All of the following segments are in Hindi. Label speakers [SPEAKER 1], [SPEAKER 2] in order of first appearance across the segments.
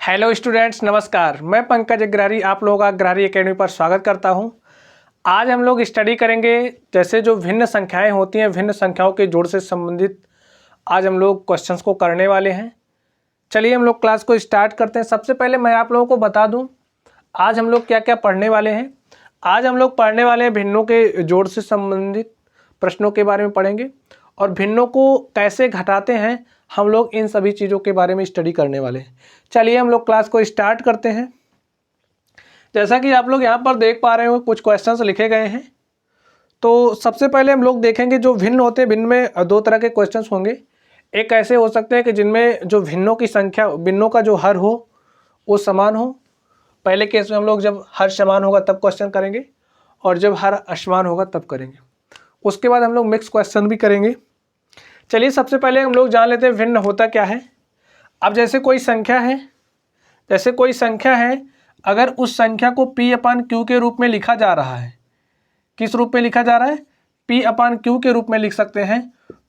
[SPEAKER 1] हेलो स्टूडेंट्स, नमस्कार। मैं पंकज अग्रहरी आप लोगों का अग्रहरी एकेडमी पर स्वागत करता हूं। आज हम लोग स्टडी करेंगे जैसे जो भिन्न संख्याएं होती हैं, भिन्न संख्याओं के जोड़ से संबंधित आज हम लोग क्वेश्चंस को करने वाले हैं। चलिए हम लोग क्लास को स्टार्ट करते हैं। सबसे पहले मैं आप लोगों को बता दूं आज हम लोग क्या क्या पढ़ने वाले हैं। आज हम लोग पढ़ने वाले हैं भिन्नों के जोड़ से संबंधित प्रश्नों के बारे में पढ़ेंगे और भिन्नों को कैसे घटाते हैं हम लोग इन सभी चीज़ों के बारे में स्टडी करने वाले हैं। चलिए हम लोग क्लास को स्टार्ट करते हैं। जैसा कि आप लोग यहाँ पर देख पा रहे हो कुछ क्वेश्चंस लिखे गए हैं। तो सबसे पहले हम लोग देखेंगे जो भिन्न होते हैं, भिन्न में दो तरह के क्वेश्चंस होंगे। एक ऐसे हो सकते हैं कि जिनमें जो भिन्नों की संख्या, भिन्नों का जो हर हो वो समान हो। पहले केस में हम लोग जब हर समान होगा तब क्वेश्चन करेंगे और जब हर असमान होगा तब करेंगे। उसके बाद हम लोग मिक्स क्वेश्चन भी करेंगे। चलिए सबसे पहले हम लोग जान लेते हैं भिन्न होता क्या है। अब जैसे कोई संख्या है, अगर उस संख्या को P/Q के रूप में लिखा जा रहा है, किस रूप में लिखा जा रहा है? P/Q के रूप में लिख सकते हैं,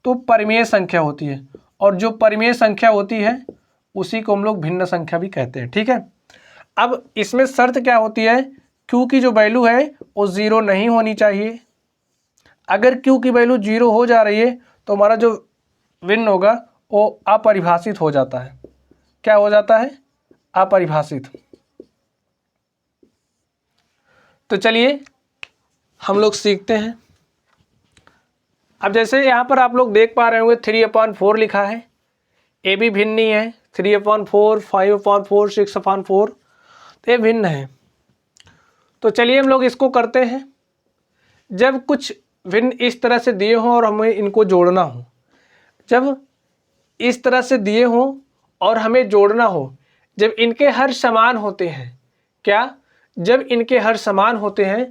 [SPEAKER 1] तो परिमेय संख्या होती है। और जो परिमेय संख्या होती है उसी को हम लोग भिन्न संख्या भी कहते हैं। ठीक है। अब इसमें शर्त क्या होती है? Q की जो वैल्यू है वो 0 नहीं होनी चाहिए। अगर Q की वैल्यू 0 हो जा रही है तो हमारा जो भिन्न होगा वो अपरिभाषित हो जाता है। क्या हो जाता है? अपरिभाषित। तो चलिए हम लोग सीखते हैं। अब जैसे यहाँ पर आप लोग देख पा रहे होंगे 3/4 लिखा है। ये भी भिन्न ही है। 3/4, 5/4, 6/4 तो ये भिन्न है। तो चलिए हम लोग इसको करते हैं। जब कुछ भिन्न इस तरह से दिए हों और हमें इनको जोड़ना हो, जब इस तरह से दिए हों और हमें जोड़ना हो, जब इनके हर समान होते हैं, क्या? जब इनके हर समान होते हैं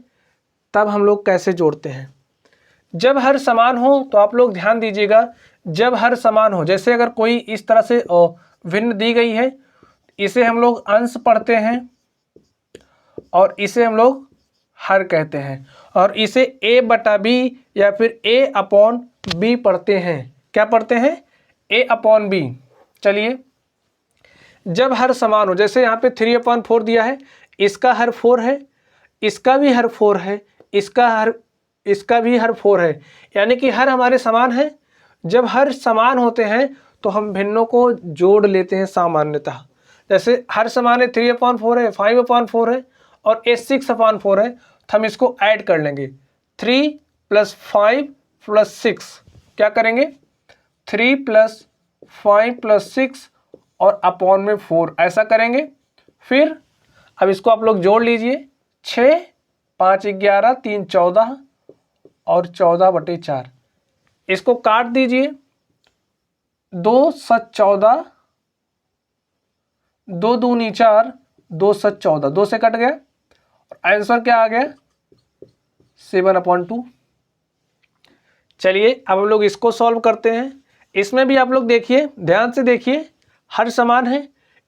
[SPEAKER 1] तब हम लोग कैसे जोड़ते हैं? जब हर समान हो तो आप लोग ध्यान दीजिएगा, जब हर समान हो, जैसे अगर कोई इस तरह से भिन्न दी गई है, इसे हम लोग अंश पढ़ते हैं और इसे हम लोग हर कहते हैं और इसे A/B या फिर A/B पढ़ते हैं। क्या पढ़ते हैं? A/B। चलिए जब हर समान हो, जैसे यहाँ पे 3/4 दिया है, इसका हर 4 है, इसका भी हर 4 है, इसका भी हर 4 है, यानी कि हर हमारे समान है। जब हर समान होते हैं तो हम भिन्नों को जोड़ लेते हैं सामान्यतः। जैसे हर समान है, 3/4 है, 5/4 है और ये 6/4 है, तो हम इसको ऐड कर लेंगे। 3 + 5 + 6 क्या करेंगे? 3 + 5 + 6 और अपॉन में 4 ऐसा करेंगे। फिर अब इसको आप लोग जोड़ लीजिए। 6, 5 11, 3 14 और 14/4। इसको काट दीजिए। 2 7 14, 2 दूनी 4, 2 7 14, 2 से कट गया। आंसर क्या आ गया? 7/2। चलिए अब हम लोग इसको सॉल्व करते हैं। इसमें भी आप लोग देखिए, ध्यान से देखिए, हर समान है।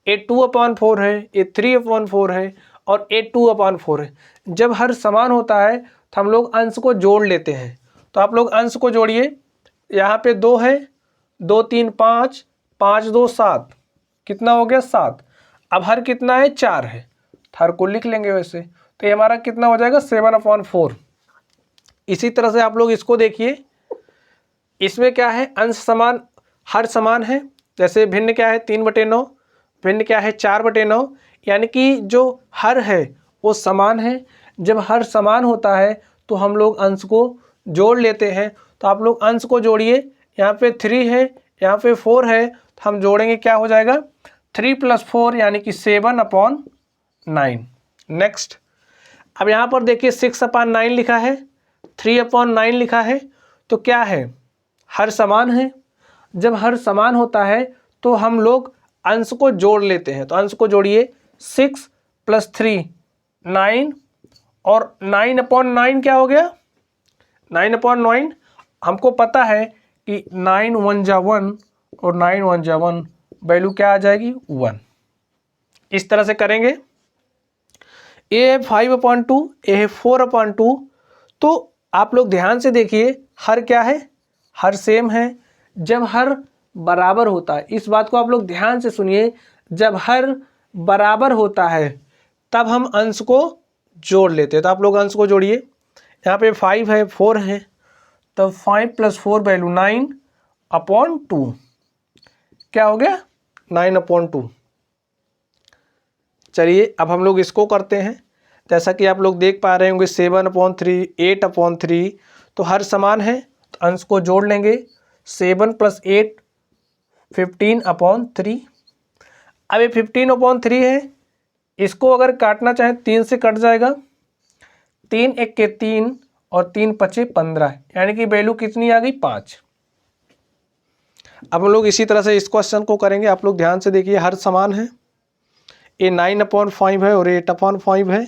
[SPEAKER 1] ये 2/4 है, ये 3/4 है और ये 2/4 है। जब हर समान होता है तो हम लोग अंश को जोड़ लेते हैं। तो आप लोग अंश को जोड़िए। यहाँ पे 2 है, 2 3 5, 5 2 7, कितना हो गया? 7। अब हर कितना है? 4 है, हर को लिख लेंगे वैसे। तो ये हमारा कितना हो जाएगा? 7/4। इसी तरह से आप लोग इसको देखिए, इसमें क्या है? अंश समान, हर समान है। जैसे भिन्न क्या है? 3/9, भिन्न क्या है? 4/9, यानी कि जो हर है वो समान है। जब हर समान होता है तो हम लोग अंश को जोड़ लेते हैं। तो आप लोग अंश को जोड़िए। यहाँ पे 3 है, यहाँ पे 4 है, तो हम जोड़ेंगे, क्या हो जाएगा? 3 + 4 यानी कि 7/9। नेक्स्ट, अब यहाँ पर देखिए 6/9 लिखा है, 3/9 लिखा है, तो क्या है? हर समान है। जब हर समान होता है तो हम लोग अंश को जोड़ लेते हैं। तो अंश को जोड़िए। 6 + 3 9 और 9/9 क्या हो गया? 9/9 हमको पता है कि 9 1 जा 1 और 9 1 जा 1, वैल्यू क्या आ जाएगी? 1। इस तरह से करेंगे। ये है 5/2, ये है 4/2। तो आप लोग ध्यान से देखिए, हर क्या है? हर सेम है। जब हर बराबर होता है, इस बात को आप लोग ध्यान से सुनिए, जब हर बराबर होता है तब हम अंश को जोड़ लेते हैं। तो आप लोग अंश को जोड़िए। यहाँ पे 5 है, 4 है, तो 5 + 4 वैल्यू 9/2 क्या हो गया? 9/2। चलिए अब हम लोग इसको करते हैं। जैसा कि आप लोग देख पा रहे होंगे 7/3, 8/3 तो हर समान है, तो अंश को जोड़ लेंगे। 7 + 8 15/3। अब ये 15/3 है, इसको अगर काटना चाहें 3 से कट जाएगा। 3 × 1 = 3 और 3 × 5 = 15, यानी कि वैल्यू कितनी आ गई? 5। अब हम लोग इसी तरह से इस क्वेश्चन को करेंगे। आप लोग ध्यान से देखिए, हर समान है। ये 9/5 है और 8/5 है,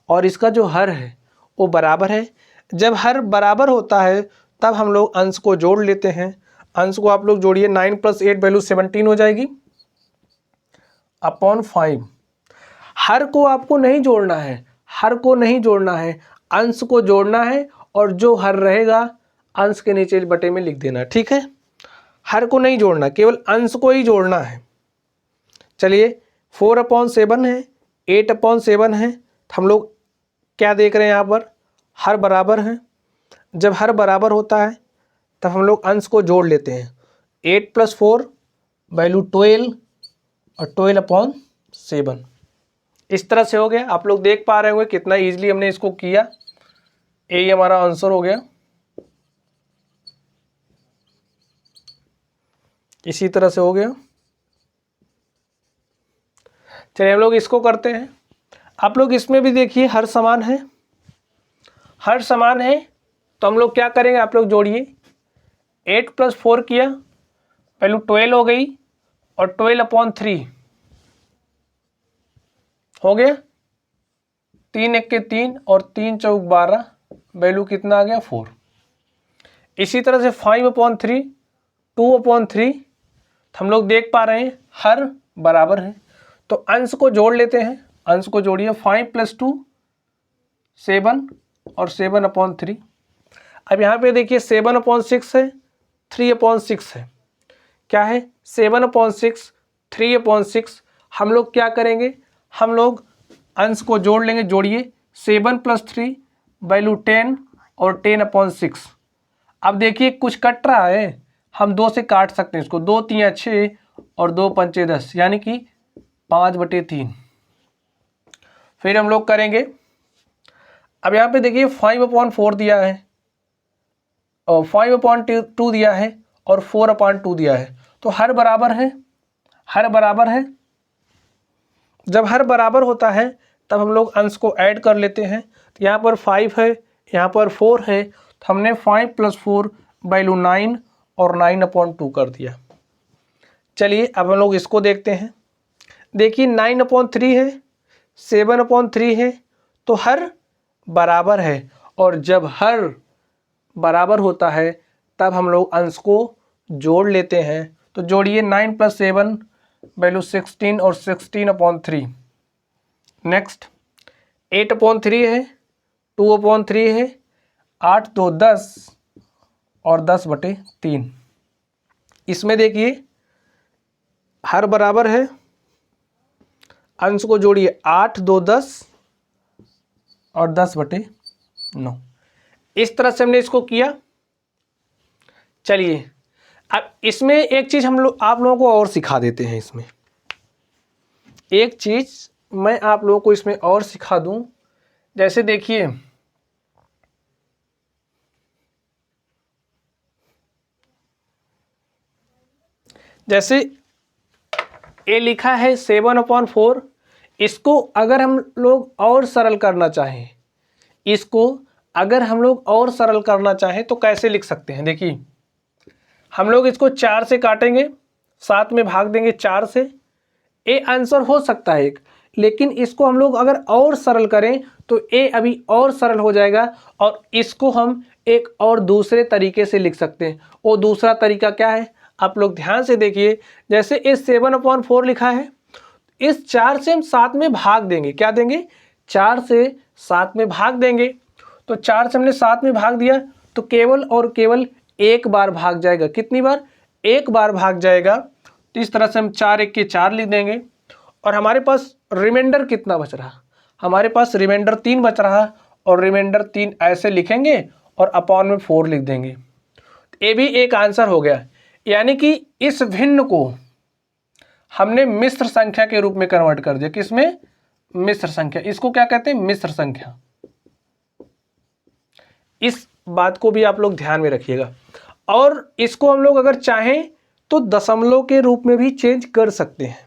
[SPEAKER 1] और इसका जो हर है वो बराबर है। जब हर बराबर होता है तब हम लोग अंश को जोड़ लेते हैं। अंश को आप लोग जोड़िए। 9 + 8 वैल्यू 17 हो जाएगी /5। हर को आपको नहीं जोड़ना है, हर को नहीं जोड़ना है, अंश को जोड़ना है, और जो हर रहेगा अंश के नीचे बटे में लिख देना, ठीक है। हर को नहीं जोड़ना, केवल अंश को ही जोड़ना है। चलिए 4/7 है, 8/7 है, हम लोग क्या देख रहे हैं यहाँ पर? हर बराबर है। जब हर बराबर होता है तब हम लोग अंश को जोड़ लेते हैं। 8 + 4 वैल्यू 12 और 12/7 इस तरह से हो गया। आप लोग देख पा रहे होंगे कितना इजीली हमने इसको किया। यही हमारा आंसर हो गया। इसी तरह से हो गया। चलिए हम लोग इसको करते हैं। आप लोग इसमें भी देखिए हर समान है, हर समान है, तो हम लोग क्या करेंगे? आप लोग जोड़िए। 8 + 4 किया, वैल्यू 12 हो गई, और 12/3 हो गया। 3 × 1 = 3 और 3 × 4 = 12, वैल्यू कितना आ गया? 4। इसी तरह से 5/3, 2/3 हम लोग देख पा रहे हैं हर बराबर है, तो अंश को जोड़ लेते हैं। अंश को जोड़िए। 5 + 2 7 और 7/3। अब यहाँ पे देखिए 7/6 है, 3/6 है। क्या है? 7/6, 3/6। हम लोग क्या करेंगे? हम लोग अंश को जोड़ लेंगे। जोड़िए। 7 + 3 वैल्यू 10 और 10/6। अब देखिए कुछ कट रहा है, हम 2 से काट सकते हैं इसको। 2 × 3 = 6 और 2 × 5 = 10, यानी कि 5/3। फिर हम लोग करेंगे। अब यहाँ पे देखिए 5/4 दिया है, और 5/2 दिया है, और 4/2 दिया है, तो हर बराबर है, हर बराबर है। जब हर बराबर होता है तब हम लोग अंश को ऐड कर लेते हैं। तो यहाँ पर 5 है, यहाँ पर 4 है, तो हमने 5 + 4 वैल्यू 9 और 9/2 कर दिया। चलिए अब हम लोग इसको देखते हैं। देखिए 9/3 है, 7/3 है, तो हर बराबर है, और जब हर बराबर होता है तब हम लोग अंश को जोड़ लेते हैं। तो जोड़िए। 9 + 7 वैल्यू 16 और 16/3। नेक्स्ट 8/3 है, 2/3 है, 8 × 2 = 10 और 10/3। इसमें देखिए हर बराबर है, अंश को जोड़िए। 8 × 2 = 10 और 10/9। इस तरह से हमने इसको किया। चलिए अब इसमें एक चीज़ हम लोग आप लोगों को और सिखा देते हैं। इसमें एक चीज़ मैं आप लोगों को इसमें और सिखा दूं। जैसे देखिए जैसे ये लिखा है 7/4, इसको अगर हम लोग और सरल करना चाहें, इसको अगर हम लोग और सरल करना चाहें तो कैसे लिख सकते हैं? देखिए हम लोग इसको 4 से काटेंगे, 7 में भाग देंगे 4 से। ए आंसर हो सकता है एक, लेकिन इसको हम लोग अगर और सरल करें तो ए अभी और सरल हो जाएगा, और इसको हम एक और दूसरे तरीके से लिख सकते हैं। वो दूसरा तरीका क्या है? आप लोग ध्यान से देखिए। जैसे इस 7/4 लिखा है, इस 4 से हम 7 में भाग देंगे। क्या देंगे? 4 से 7 में भाग देंगे। तो 4 से हमने 7 में भाग दिया, तो केवल और केवल एक बार भाग जाएगा। कितनी बार? एक बार भाग जाएगा। तो इस तरह से हम 4 × 1 = 4 लिख देंगे, और हमारे पास रिमाइंडर कितना बच रहा, हमारे पास रिमाइंडर 3 बच रहा और रिमाइंडर 3 ऐसे लिखेंगे और अपॉन में 4 लिख देंगे। ये भी एक आंसर हो गया। यानी कि इस भिन्न को हमने मिश्र संख्या के रूप में कन्वर्ट कर दिया। किसमें? मिश्र संख्या। इसको क्या कहते हैं? मिश्र संख्या। इस बात को भी आप लोग ध्यान में रखिएगा। और इसको हम लोग अगर चाहें तो दशमलव के रूप में भी चेंज कर सकते हैं,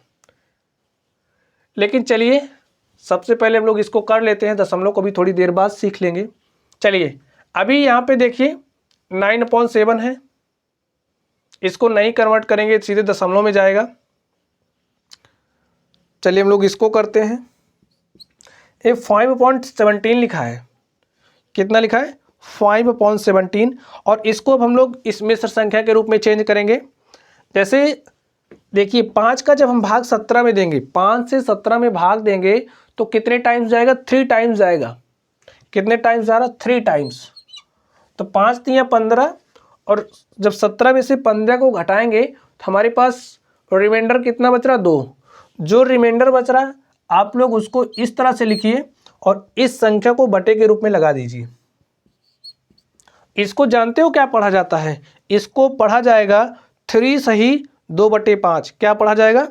[SPEAKER 1] लेकिन चलिए सबसे पहले हम लोग इसको कर लेते हैं। दशमलव को भी थोड़ी देर बाद सीख लेंगे। चलिए अभी यहाँ पे देखिए 9/7 है, इसको नहीं कन्वर्ट करेंगे सीधे दशमलव में जाएगा। चलिए हम लोग इसको करते हैं। ये 5/17 लिखा है। कितना लिखा है? 5/17। और इसको अब हम लोग इस मिश्र संख्या के रूप में चेंज करेंगे। जैसे देखिए 5 का जब हम भाग 17 में देंगे, 5 से 17 में भाग देंगे तो कितने टाइम्स जाएगा? 3 टाइम्स जाएगा। कितने टाइम्स जा रहा? 3 टाइम्स। तो 5 3 15, और जब 17 में से 15 को घटाएंगे तो हमारे पास रिमाइंडर कितना बच रहा? 2। जो रिमाइंडर बच रहा आप लोग उसको इस तरह से लिखिए और इस संख्या को बटे के रूप में लगा दीजिए। इसको जानते हो क्या पढ़ा जाता है? इसको पढ़ा जाएगा 3 सही 2/5। क्या पढ़ा जाएगा?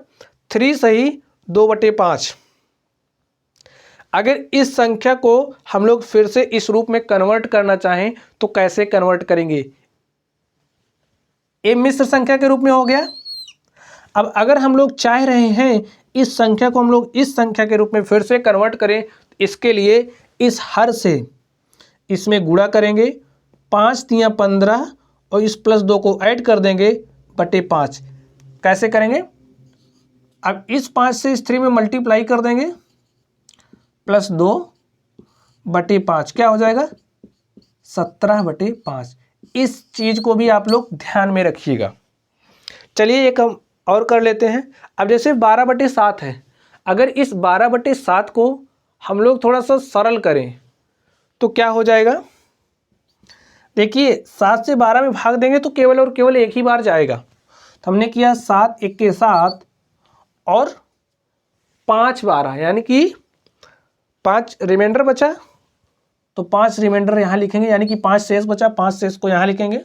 [SPEAKER 1] 3 सही 2/5। अगर इस संख्या को हम लोग फिर से इस रूप में कन्वर्ट करना चाहें तो कैसे कन्वर्ट करेंगे? ये मिश्र संख्या के रूप में हो गया। अब अगर हम लोग चाह रहे हैं इस संख्या को हम लोग इस संख्या के रूप में फिर से कन्वर्ट करें, इसके लिए इस हर से इसमें गुणा करेंगे, 5 3 15 और इस +2 को ऐड कर देंगे बटे 5। कैसे करेंगे? अब इस 5 से इस 3 में मल्टीप्लाई कर देंगे, +2 बटे 5 क्या हो जाएगा? 17/5। इस चीज़ को भी आप लोग ध्यान में रखिएगा। चलिए एक हम और कर लेते हैं। अब जैसे 12/7 है, अगर इस 12/7 को हम लोग थोड़ा सा सरल करें तो क्या हो जाएगा? देखिए 7 से 12 में भाग देंगे तो केवल और केवल एक ही बार जाएगा। तो हमने किया 7 1 के 7 और 5 12, यानी कि 5 रिमाइंडर बचा तो 5 रिमाइंडर यहाँ लिखेंगे, यानी कि 5 शेष बचा, 5 शेष को यहाँ लिखेंगे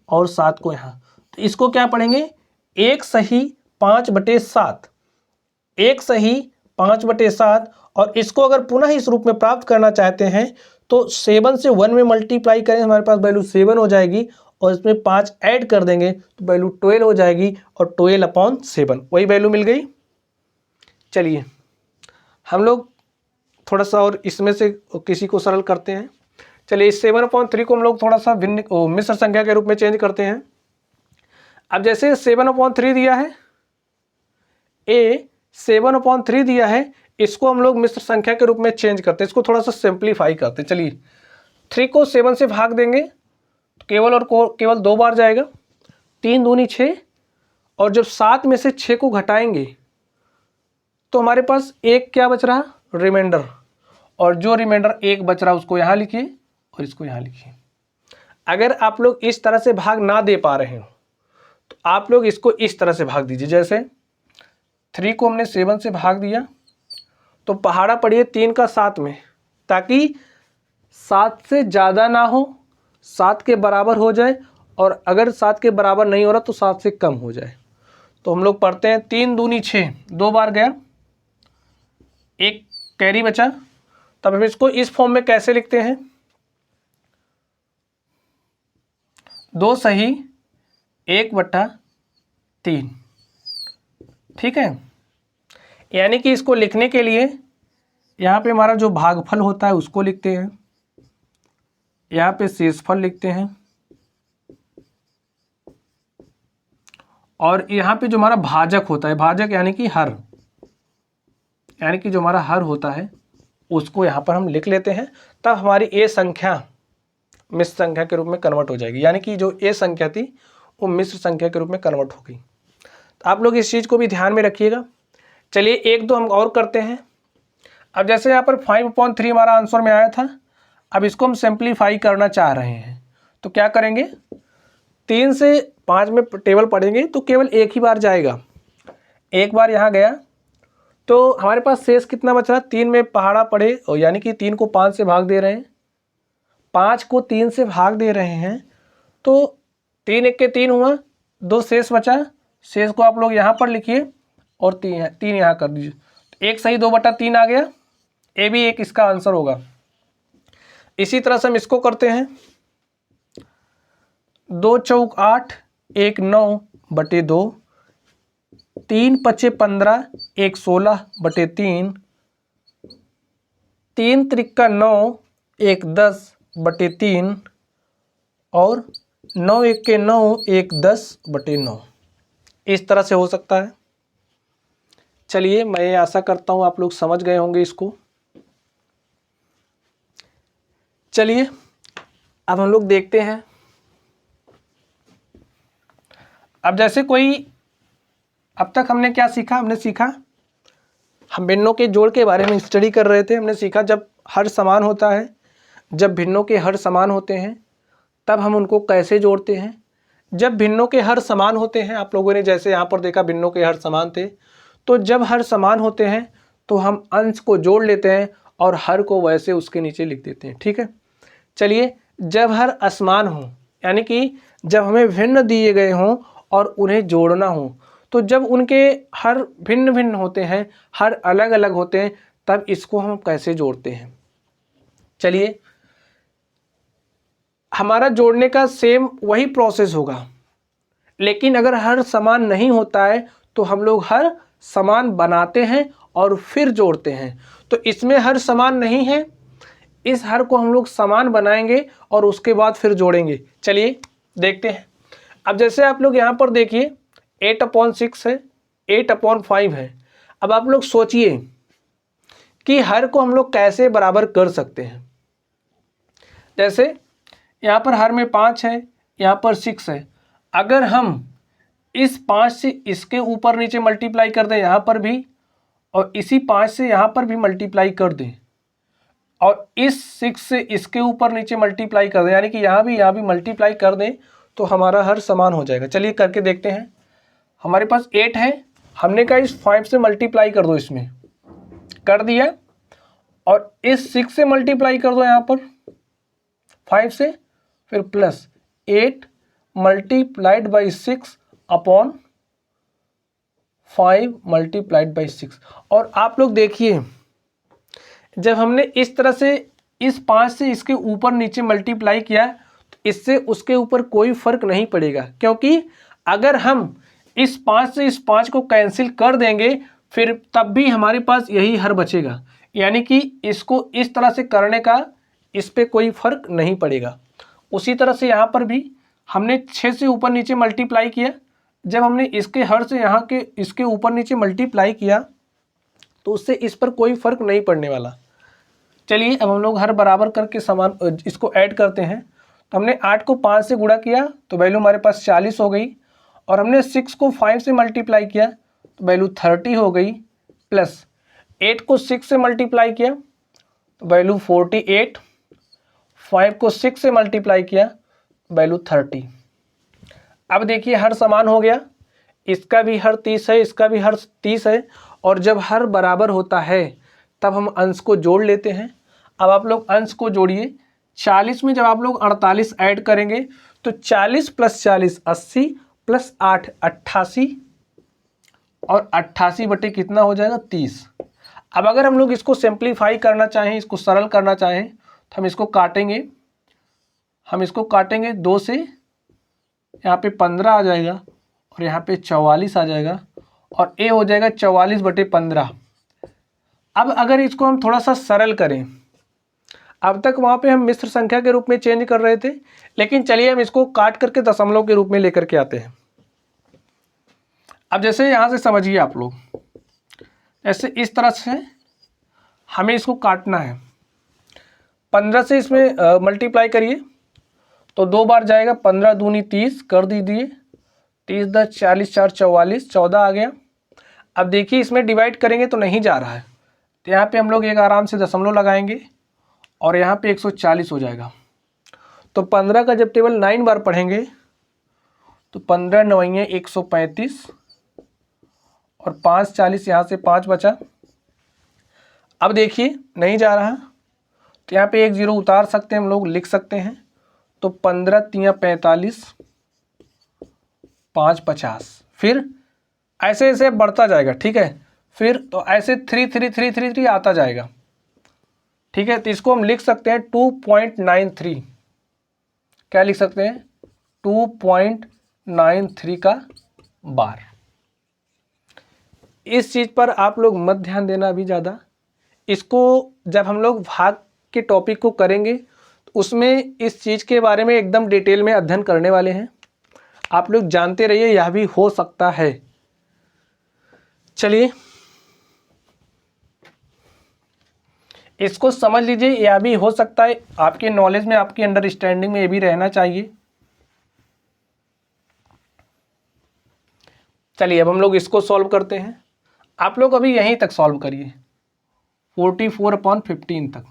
[SPEAKER 1] और 7 को यहाँ। तो इसको क्या पढ़ेंगे? 1 सही 5/7, 1 सही 5/7। और इसको अगर पुनः इस रूप में प्राप्त करना चाहते हैं तो 7 से 1 में मल्टीप्लाई करें, हमारे पास वैल्यू 7 हो जाएगी और इसमें 5 ऐड कर देंगे तो वैल्यू 12 हो जाएगी और 12/7 वही वैल्यू मिल गई। चलिए हम लोग थोड़ा सा और इसमें से किसी को सरल करते हैं। चलिए इस 7/3 को हम लोग थोड़ा सा भिन्न मिश्र संख्या के रूप में चेंज करते हैं। अब जैसे 7/3 दिया है, ए 7/3 दिया है, इसको हम लोग मिश्र संख्या के रूप में चेंज करते हैं। इसको थोड़ा सा सिंप्लीफाई करते हैं। चलिए 3 को 7 से भाग देंगे तो केवल और केवल 2 बार जाएगा, 3 दूनी 6, और जब 7 में से 6 को घटाएंगे तो हमारे पास एक क्या बच रहा? रिमाइंडर। और जो रिमाइंडर एक बच रहा उसको यहाँ लिखिए और इसको यहाँ लिखिए। अगर आप लोग इस तरह से भाग ना दे पा रहे हो तो आप लोग इसको इस तरह से भाग दीजिए। जैसे 3 को हमने 7 से भाग दिया तो पहाड़ा पढ़िए 3 का 7 में, ताकि 7 से ज़्यादा ना हो, 7 के बराबर हो जाए, और अगर 7 के बराबर नहीं हो रहा तो 7 से कम हो जाए। तो हम लोग पढ़ते हैं 3 दूनी 6, 2 बार गया, एक कैरी बचा। तब हम इसको इस फॉर्म में कैसे लिखते हैं? 2 सही 1/3। ठीक है, यानी कि इसको लिखने के लिए यहाँ पे हमारा जो भागफल होता है उसको लिखते हैं, यहाँ पे शेषफल लिखते हैं, और यहाँ पे जो हमारा भाजक होता है, भाजक यानी कि हर, यानी कि जो हमारा हर होता है उसको यहाँ पर हम लिख लेते हैं। तब हमारी ए संख्या मिश्र संख्या के रूप में कन्वर्ट हो जाएगी, यानी कि जो ए संख्या थी वो मिश्र संख्या के रूप में कन्वर्ट हो गई। तो आप लोग इस चीज़ को भी ध्यान में रखिएगा। चलिए 1-2 हम और करते हैं। अब जैसे यहाँ पर 5/3 हमारा आंसर में आया था, अब इसको हम सिंप्लीफाई करना चाह रहे हैं तो क्या करेंगे? 3 से 5 में टेबल पढ़ेंगे तो केवल एक ही बार जाएगा, एक बार यहाँ गया तो हमारे पास शेष कितना बच रहा है, 3 में पहाड़ा पड़े, और यानी कि 3 को 5 से भाग दे रहे हैं, 5 को 3 से भाग दे रहे हैं, तो 3 एक के 3 हुआ, 2 शेष बचा, शेष को आप लोग यहाँ पर लिखिए और 3 यहाँ कर दीजिए। 1 सही 2/3 आ गया, ए भी एक इसका आंसर होगा। इसी तरह से हम इसको करते हैं, 2 चौक 8, 1 9/2, 3 पचे 15, 1 16/3, 3 त्रिका 9, 1 10/3, और 9 एक के 9, 1 10/9। इस तरह से हो सकता है। चलिए, मैं आशा करता हूँ आप लोग समझ गए होंगे इसको। चलिए अब हम लोग देखते हैं। अब जैसे कोई, अब तक हमने क्या सीखा, हमने सीखा, हम भिन्नों के जोड़ के बारे में स्टडी कर रहे थे। हमने सीखा जब हर समान होता है, जब भिन्नों के हर समान होते हैं तब हम उनको कैसे जोड़ते हैं। जब भिन्नों के हर समान होते हैं, आप लोगों ने जैसे यहाँ पर देखा भिन्नों के हर समान थे, तो जब हर समान होते हैं तो हम अंश को जोड़ लेते हैं और हर को वैसे उसके नीचे लिख देते हैं। ठीक है। चलिए, जब हर असमान हो, यानी कि जब हमें भिन्न दिए गए हों और उन्हें जोड़ना हो, तो जब उनके हर भिन्न भिन्न होते हैं, हर अलग अलग होते हैं, तब इसको हम कैसे जोड़ते हैं। चलिए, हमारा जोड़ने का सेम वही प्रोसेस होगा, लेकिन अगर हर समान नहीं होता है तो हम लोग हर समान बनाते हैं और फिर जोड़ते हैं। तो इसमें हर समान नहीं है, इस हर को हम लोग समान बनाएंगे और उसके बाद फिर जोड़ेंगे। चलिए देखते हैं। अब जैसे आप लोग यहाँ पर देखिए 8/6 है, 8/5 है। अब आप लोग सोचिए कि हर को हम लोग कैसे बराबर कर सकते हैं। जैसे यहाँ पर हर में 5 है, यहाँ पर 6 है। अगर हम इस 5 से इसके ऊपर नीचे मल्टीप्लाई कर दें यहाँ पर भी, और इसी 5 से यहाँ पर भी मल्टीप्लाई कर दें, और इस 6 से इसके ऊपर नीचे मल्टीप्लाई कर दें, यानी कि यहाँ भी मल्टीप्लाई कर दें, तो हमारा हर समान हो जाएगा। चलिए करके देखते हैं। हमारे पास 8 है, हमने कहा इस 5 से मल्टीप्लाई कर दो, इसमें कर दिया, और इस 6 से मल्टीप्लाई कर दो यहाँ पर 5 से, फिर plus 8 multiplied by 6/5 multiplied by 6। और आप लोग देखिए, जब हमने इस तरह से इस 5 से इसके ऊपर नीचे मल्टीप्लाई किया, तो इससे उसके ऊपर कोई फर्क नहीं पड़ेगा, क्योंकि अगर हम इस 5 से इस 5 को कैंसिल कर देंगे, फिर तब भी हमारे पास यही हर बचेगा, यानी कि इसको इस तरह से करने का इस पे कोई फर्क नहीं पड़ेगा। उसी तरह से यहाँ पर भी हमने 6 से ऊपर नीचे मल्टीप्लाई किया, जब हमने इसके हर से यहाँ के इसके ऊपर नीचे मल्टीप्लाई किया, तो उससे इस पर कोई फर्क नहीं पड़ने वाला। चलिए अब हम लोग हर बराबर करके समान इसको ऐड करते हैं। तो हमने 8 को 5 से गुणा किया तो वैल्यू हमारे पास 40 हो गई, और हमने 6 को 5 से मल्टीप्लाई किया तो वैल्यू 30 हो गई, प्लस 8 को 6 से मल्टीप्लाई किया तो वैल्यू 48, 5 को 6 से मल्टीप्लाई किया वैल्यू 30। अब देखिए हर समान हो गया, इसका भी हर 30 है, इसका भी हर 30 है, और जब हर बराबर होता है तब हम अंश को जोड़ लेते हैं। अब आप लोग अंश को जोड़िए। 40 में जब आप लोग 48 ऐड करेंगे तो 40 + 40 80 + 8 88, और 88 बटे कितना हो जाएगा 30। अब अगर हम लोग इसको सिंप्लीफाई करना चाहें, इसको सरल करना चाहें, तो हम इसको काटेंगे। हम इसको काटेंगे 2 से, यहाँ पे 15 आ जाएगा और यहाँ पे 44 आ जाएगा, और ए हो जाएगा 44/15। अब अगर इसको हम थोड़ा सा सरल करें, अब तक वहाँ पे हम मिश्र संख्या के रूप में चेंज कर रहे थे, लेकिन चलिए हम इसको काट करके दशमलव के रूप में लेकर के आते हैं। अब जैसे यहाँ से समझिए आप लोग, ऐसे इस तरह से हमें इसको काटना है। 15 से इसमें मल्टीप्लाई करिए तो 2 बार जाएगा, 15 दूनी 30 कर दीजिए, 30 × 10 40 4 44 14 आ गया। अब देखिए इसमें डिवाइड करेंगे तो नहीं जा रहा है, तो यहाँ पे हम लोग एक आराम से दशमलव लगाएंगे और यहाँ पे 140 हो जाएगा। तो 15 का जब टेबल 9 बार पढ़ेंगे तो 15 × 9 = 135, और 5 40 यहाँ से 5 बचा, अब देखिए नहीं जा रहा, तो यहाँ पे 1 0 उतार सकते हैं हम लोग, लिख सकते हैं। तो 15 तियाँ 45, 5 50, फिर ऐसे ऐसे बढ़ता जाएगा, ठीक है। फिर तो ऐसे 3 3 3 3 3 आता जाएगा, ठीक है। तो इसको हम लिख सकते हैं 2.93, क्या लिख सकते हैं 2.93 का बार। इस चीज़ पर आप लोग मत ध्यान देना अभी ज़्यादा, इसको जब हम लोग भाग के टॉपिक को करेंगे तो उसमें इस चीज़ के बारे में एकदम डिटेल में अध्ययन करने वाले हैं। आप लोग जानते रहिए, यह भी हो सकता है। चलिए इसको समझ लीजिए, यह भी हो सकता है, आपके नॉलेज में, आपकी अंडरस्टैंडिंग में ये भी रहना चाहिए। चलिए अब हम लोग इसको सॉल्व करते हैं। आप लोग अभी यहीं तक सॉल्व करिए, 44/15 तक।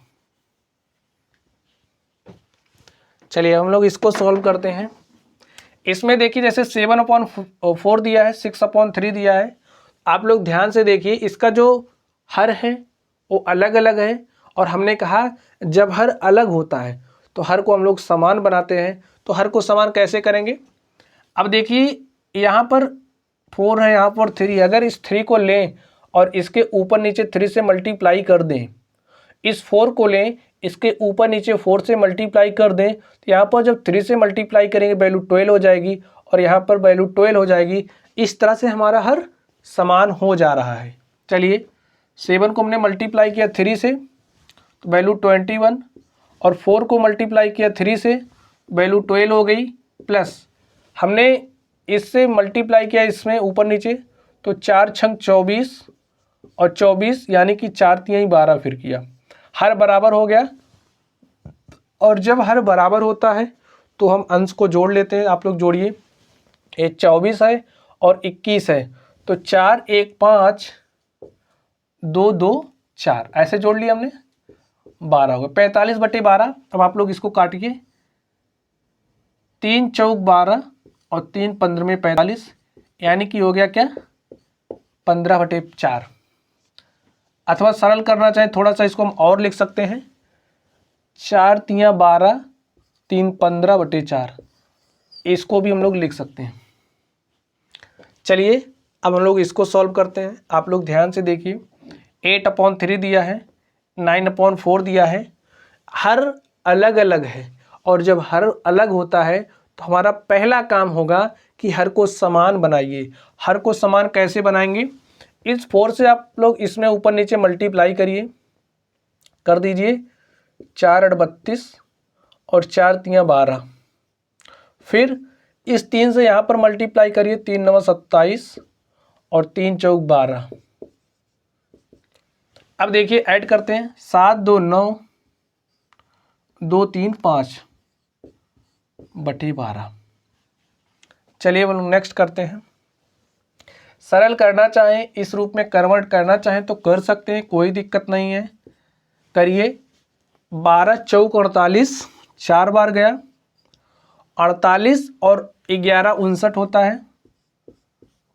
[SPEAKER 1] चलिए हम लोग इसको सॉल्व करते हैं। इसमें देखिए जैसे 7/4 दिया है, 6/3 दिया है। आप लोग ध्यान से देखिए, इसका जो हर है वो अलग अलग है, और हमने कहा जब हर अलग होता है तो हर को हम लोग समान बनाते हैं। तो हर को समान कैसे करेंगे? अब देखिए यहाँ पर 4 है, यहाँ पर 3 है। अगर इस 3 को लें और इसके ऊपर नीचे 3 से मल्टीप्लाई कर दें, इस 4 को लें, इसके ऊपर नीचे 4 से मल्टीप्लाई कर दें, तो यहाँ पर जब 3 से मल्टीप्लाई करेंगे वैल्यू 12 हो जाएगी, और यहाँ पर वैल्यू 12 हो जाएगी। इस तरह से हमारा हर समान हो जा रहा है। चलिए 7 को हमने मल्टीप्लाई किया 3 से तो वैल्यू 21, और 4 को मल्टीप्लाई किया 3 से वैल्यू 12 हो गई, प्लस हमने इससे मल्टीप्लाई किया इसमें ऊपर नीचे, तो 4 छंग 24, और 24 यानी कि 4 तिहाई 12 फिर किया, हर बराबर हो गया। और जब हर बराबर होता है तो हम अंश को जोड़ लेते हैं। आप लोग जोड़िए, ये 24 है और 21 है, तो 4 1 5 2 2 4 ऐसे जोड़ लिया हमने, 12 हो गया। 45/12। अब आप लोग इसको काटिए, 3 चौक 12 और 3 15 में 45, यानी कि हो गया क्या 15/4। अथवा सरल करना चाहें थोड़ा सा इसको हम और लिख सकते हैं, 4 तियाँ 12, 3 15/4, इसको भी हम लोग लिख सकते हैं। चलिए अब हम लोग इसको सॉल्व करते हैं। आप लोग ध्यान से देखिए, 8/3 दिया है, 9/4 दिया है, हर अलग अलग है, और जब हर अलग होता है तो हमारा पहला काम होगा कि हर को समान बनाइए। हर को समान कैसे बनाएंगे? इस 4 से आप लोग इसमें ऊपर नीचे मल्टीप्लाई करिए, कर दीजिए, 4 8 32 और 4 तियाँ 12। फिर इस 3 से यहाँ पर मल्टीप्लाई करिए, 3 9 27 और 3 चौक 12। अब देखिए ऐड करते हैं, 7 2 9 2 3 5/12। चलिए हम नेक्स्ट करते हैं। सरल करना चाहें, इस रूप में कन्वर्ट करना चाहें तो कर सकते हैं, कोई दिक्कत नहीं है, करिए। 12 चौक 48, 4 बार गया, 48 और 11 59 होता है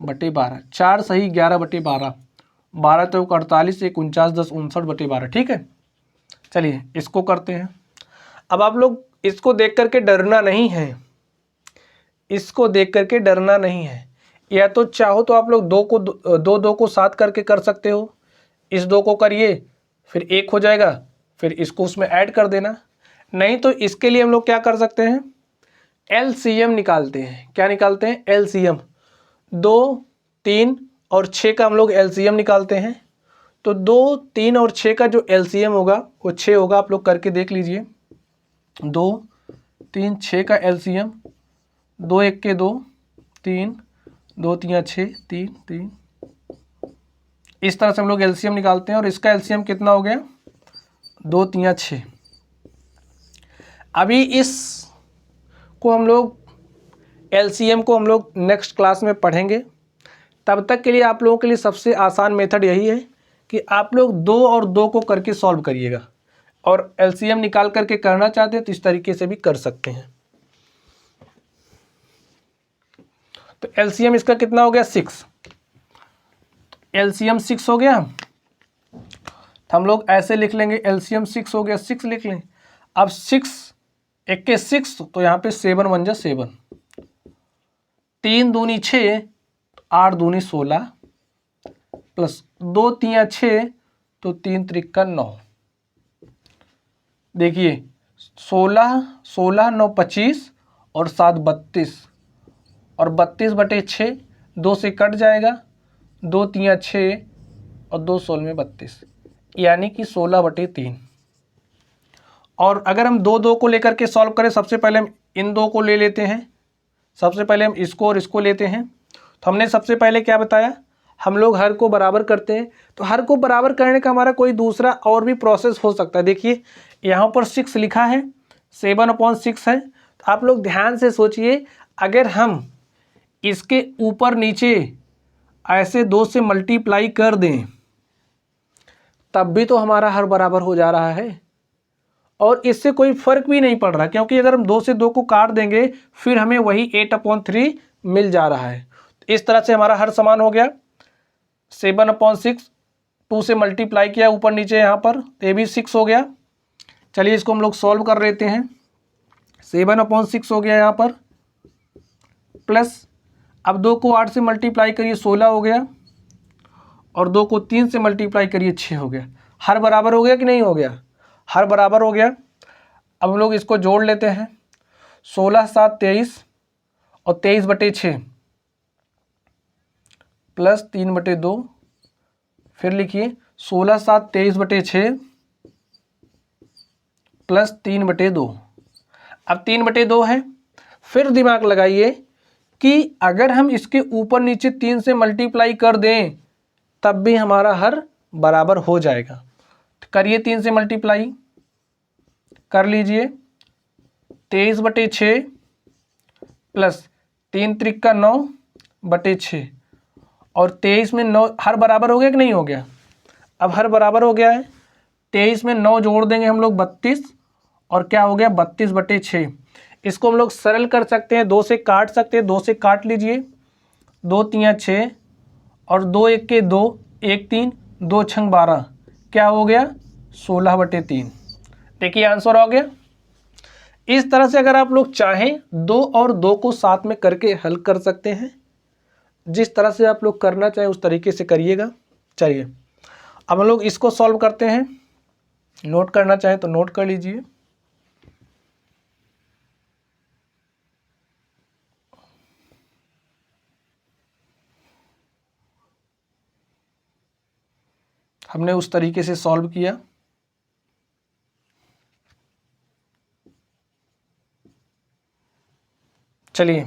[SPEAKER 1] बटे 12, 4 सही 11/12, 12 चौक 48, 1 49 10 59/12, ठीक है। चलिए इसको करते हैं। अब आप लोग इसको देख करके डरना नहीं है, इसको देख करके डरना नहीं है। या तो चाहो तो आप लोग 2 को 7 करके कर सकते हो, इस 2 को करिए, फिर 1 हो जाएगा, फिर इसको उसमें ऐड कर देना। नहीं तो इसके लिए हम लोग क्या कर सकते हैं, LCM निकालते हैं। क्या निकालते हैं? LCM। 2 3 और 6 का हम लोग LCM निकालते हैं। तो 2 3 और 6 का जो LCM होगा वो 6 होगा। आप लोग करके देख लीजिए, 2 3 6 का LCM, 2 1 के 2 3, 2 तियाँ 6 3 3, इस तरह से हम लोग LCM निकालते हैं। और इसका LCM कितना हो गया? 2 तियाँ 6। अभी इस को हम लोग LCM को हम लोग नेक्स्ट क्लास में पढ़ेंगे। तब तक के लिए आप लोगों के लिए सबसे आसान मेथड यही है कि आप लोग 2 और 2 को करके सॉल्व करिएगा, और LCM निकाल करके करना चाहते हैं तो इस तरीके से भी कर सकते हैं। तो LCM इसका कितना हो गया? 6। LCM 6 हो गया। तो हम लोग ऐसे लिख लेंगे, एलसीएम 6 हो गया, 6 लिख लें। अब 6 एक के 6, तो यहाँ पे 7 1 जा 7, 3 दूनी 6, 8 दूनी 16, प्लस 2 3 6, तो 3 त्रिका 9। देखिए 16 16 9 25 और 7 32, और 32/6 2 से कट जाएगा, 2 3 6 और 2 16 32, यानी कि 16/3। और अगर हम 2 2 को लेकर के सॉल्व करें, सबसे पहले हम इन 2 को ले लेते हैं, सबसे पहले हम इसको और इसको लेते हैं। तो हमने सबसे पहले क्या बताया, हम लोग हर को बराबर करते हैं। तो हर को बराबर करने का हमारा कोई दूसरा और भी प्रोसेस हो सकता है। देखिए यहाँ पर 6 लिखा है, 7/6 है। तो आप लोग ध्यान से सोचिए, अगर हम इसके ऊपर नीचे ऐसे 2 से मल्टीप्लाई कर दें तब भी तो हमारा हर बराबर हो जा रहा है, और इससे कोई फर्क भी नहीं पड़ रहा, क्योंकि अगर हम 2 से 2 को काट देंगे फिर हमें वही 8/3 मिल जा रहा है। इस तरह से हमारा हर समान हो गया। 7/6 2 से मल्टीप्लाई किया ऊपर नीचे, यहाँ पर ये भी 6 हो गया। चलिए इसको हम लोग सॉल्व कर लेते हैं। 7/6 हो गया यहाँ पर, प्लस अब 2 को 8 से मल्टीप्लाई करिए 16 हो गया, और 2 को 3 से मल्टीप्लाई करिए 6 हो गया। हर बराबर हो गया कि नहीं हो गया, हर बराबर हो गया। अब हम लोग इसको जोड़ लेते हैं, 16 7 23 और 23/6 प्लस 3/2, फिर लिखिए 16 7 23/6 प्लस 3/2। अब 3/2 है। फिर दिमाग लगाइए कि अगर हम इसके ऊपर नीचे 3 से मल्टीप्लाई कर दें तब भी हमारा हर बराबर हो जाएगा। तो करिए 3 से मल्टीप्लाई कर लीजिए, 23/6 प्लस 3 त्रिका 9/6, और 23 में 9, हर बराबर हो गया कि नहीं हो गया, अब हर बराबर हो गया है। 23 में 9 जोड़ देंगे हम लोग 32, और क्या हो गया 32/6। इसको हम लोग सरल कर सकते हैं, 2 से काट सकते हैं, 2 से काट लीजिए, 2 3 6 और 2 1 के 2, 1 3, 2 6 12, क्या हो गया 16/3। देखिए आंसर हो गया। इस तरह से अगर आप लोग चाहें 2 और 2 को साथ में करके हल कर सकते हैं। जिस तरह से आप लोग करना चाहें उस तरीके से करिएगा। चलिए अब हम लोग इसको सॉल्व करते हैं, नोट करना चाहें तो नोट कर लीजिए। हमने उस तरीके से सॉल्व किया। चलिए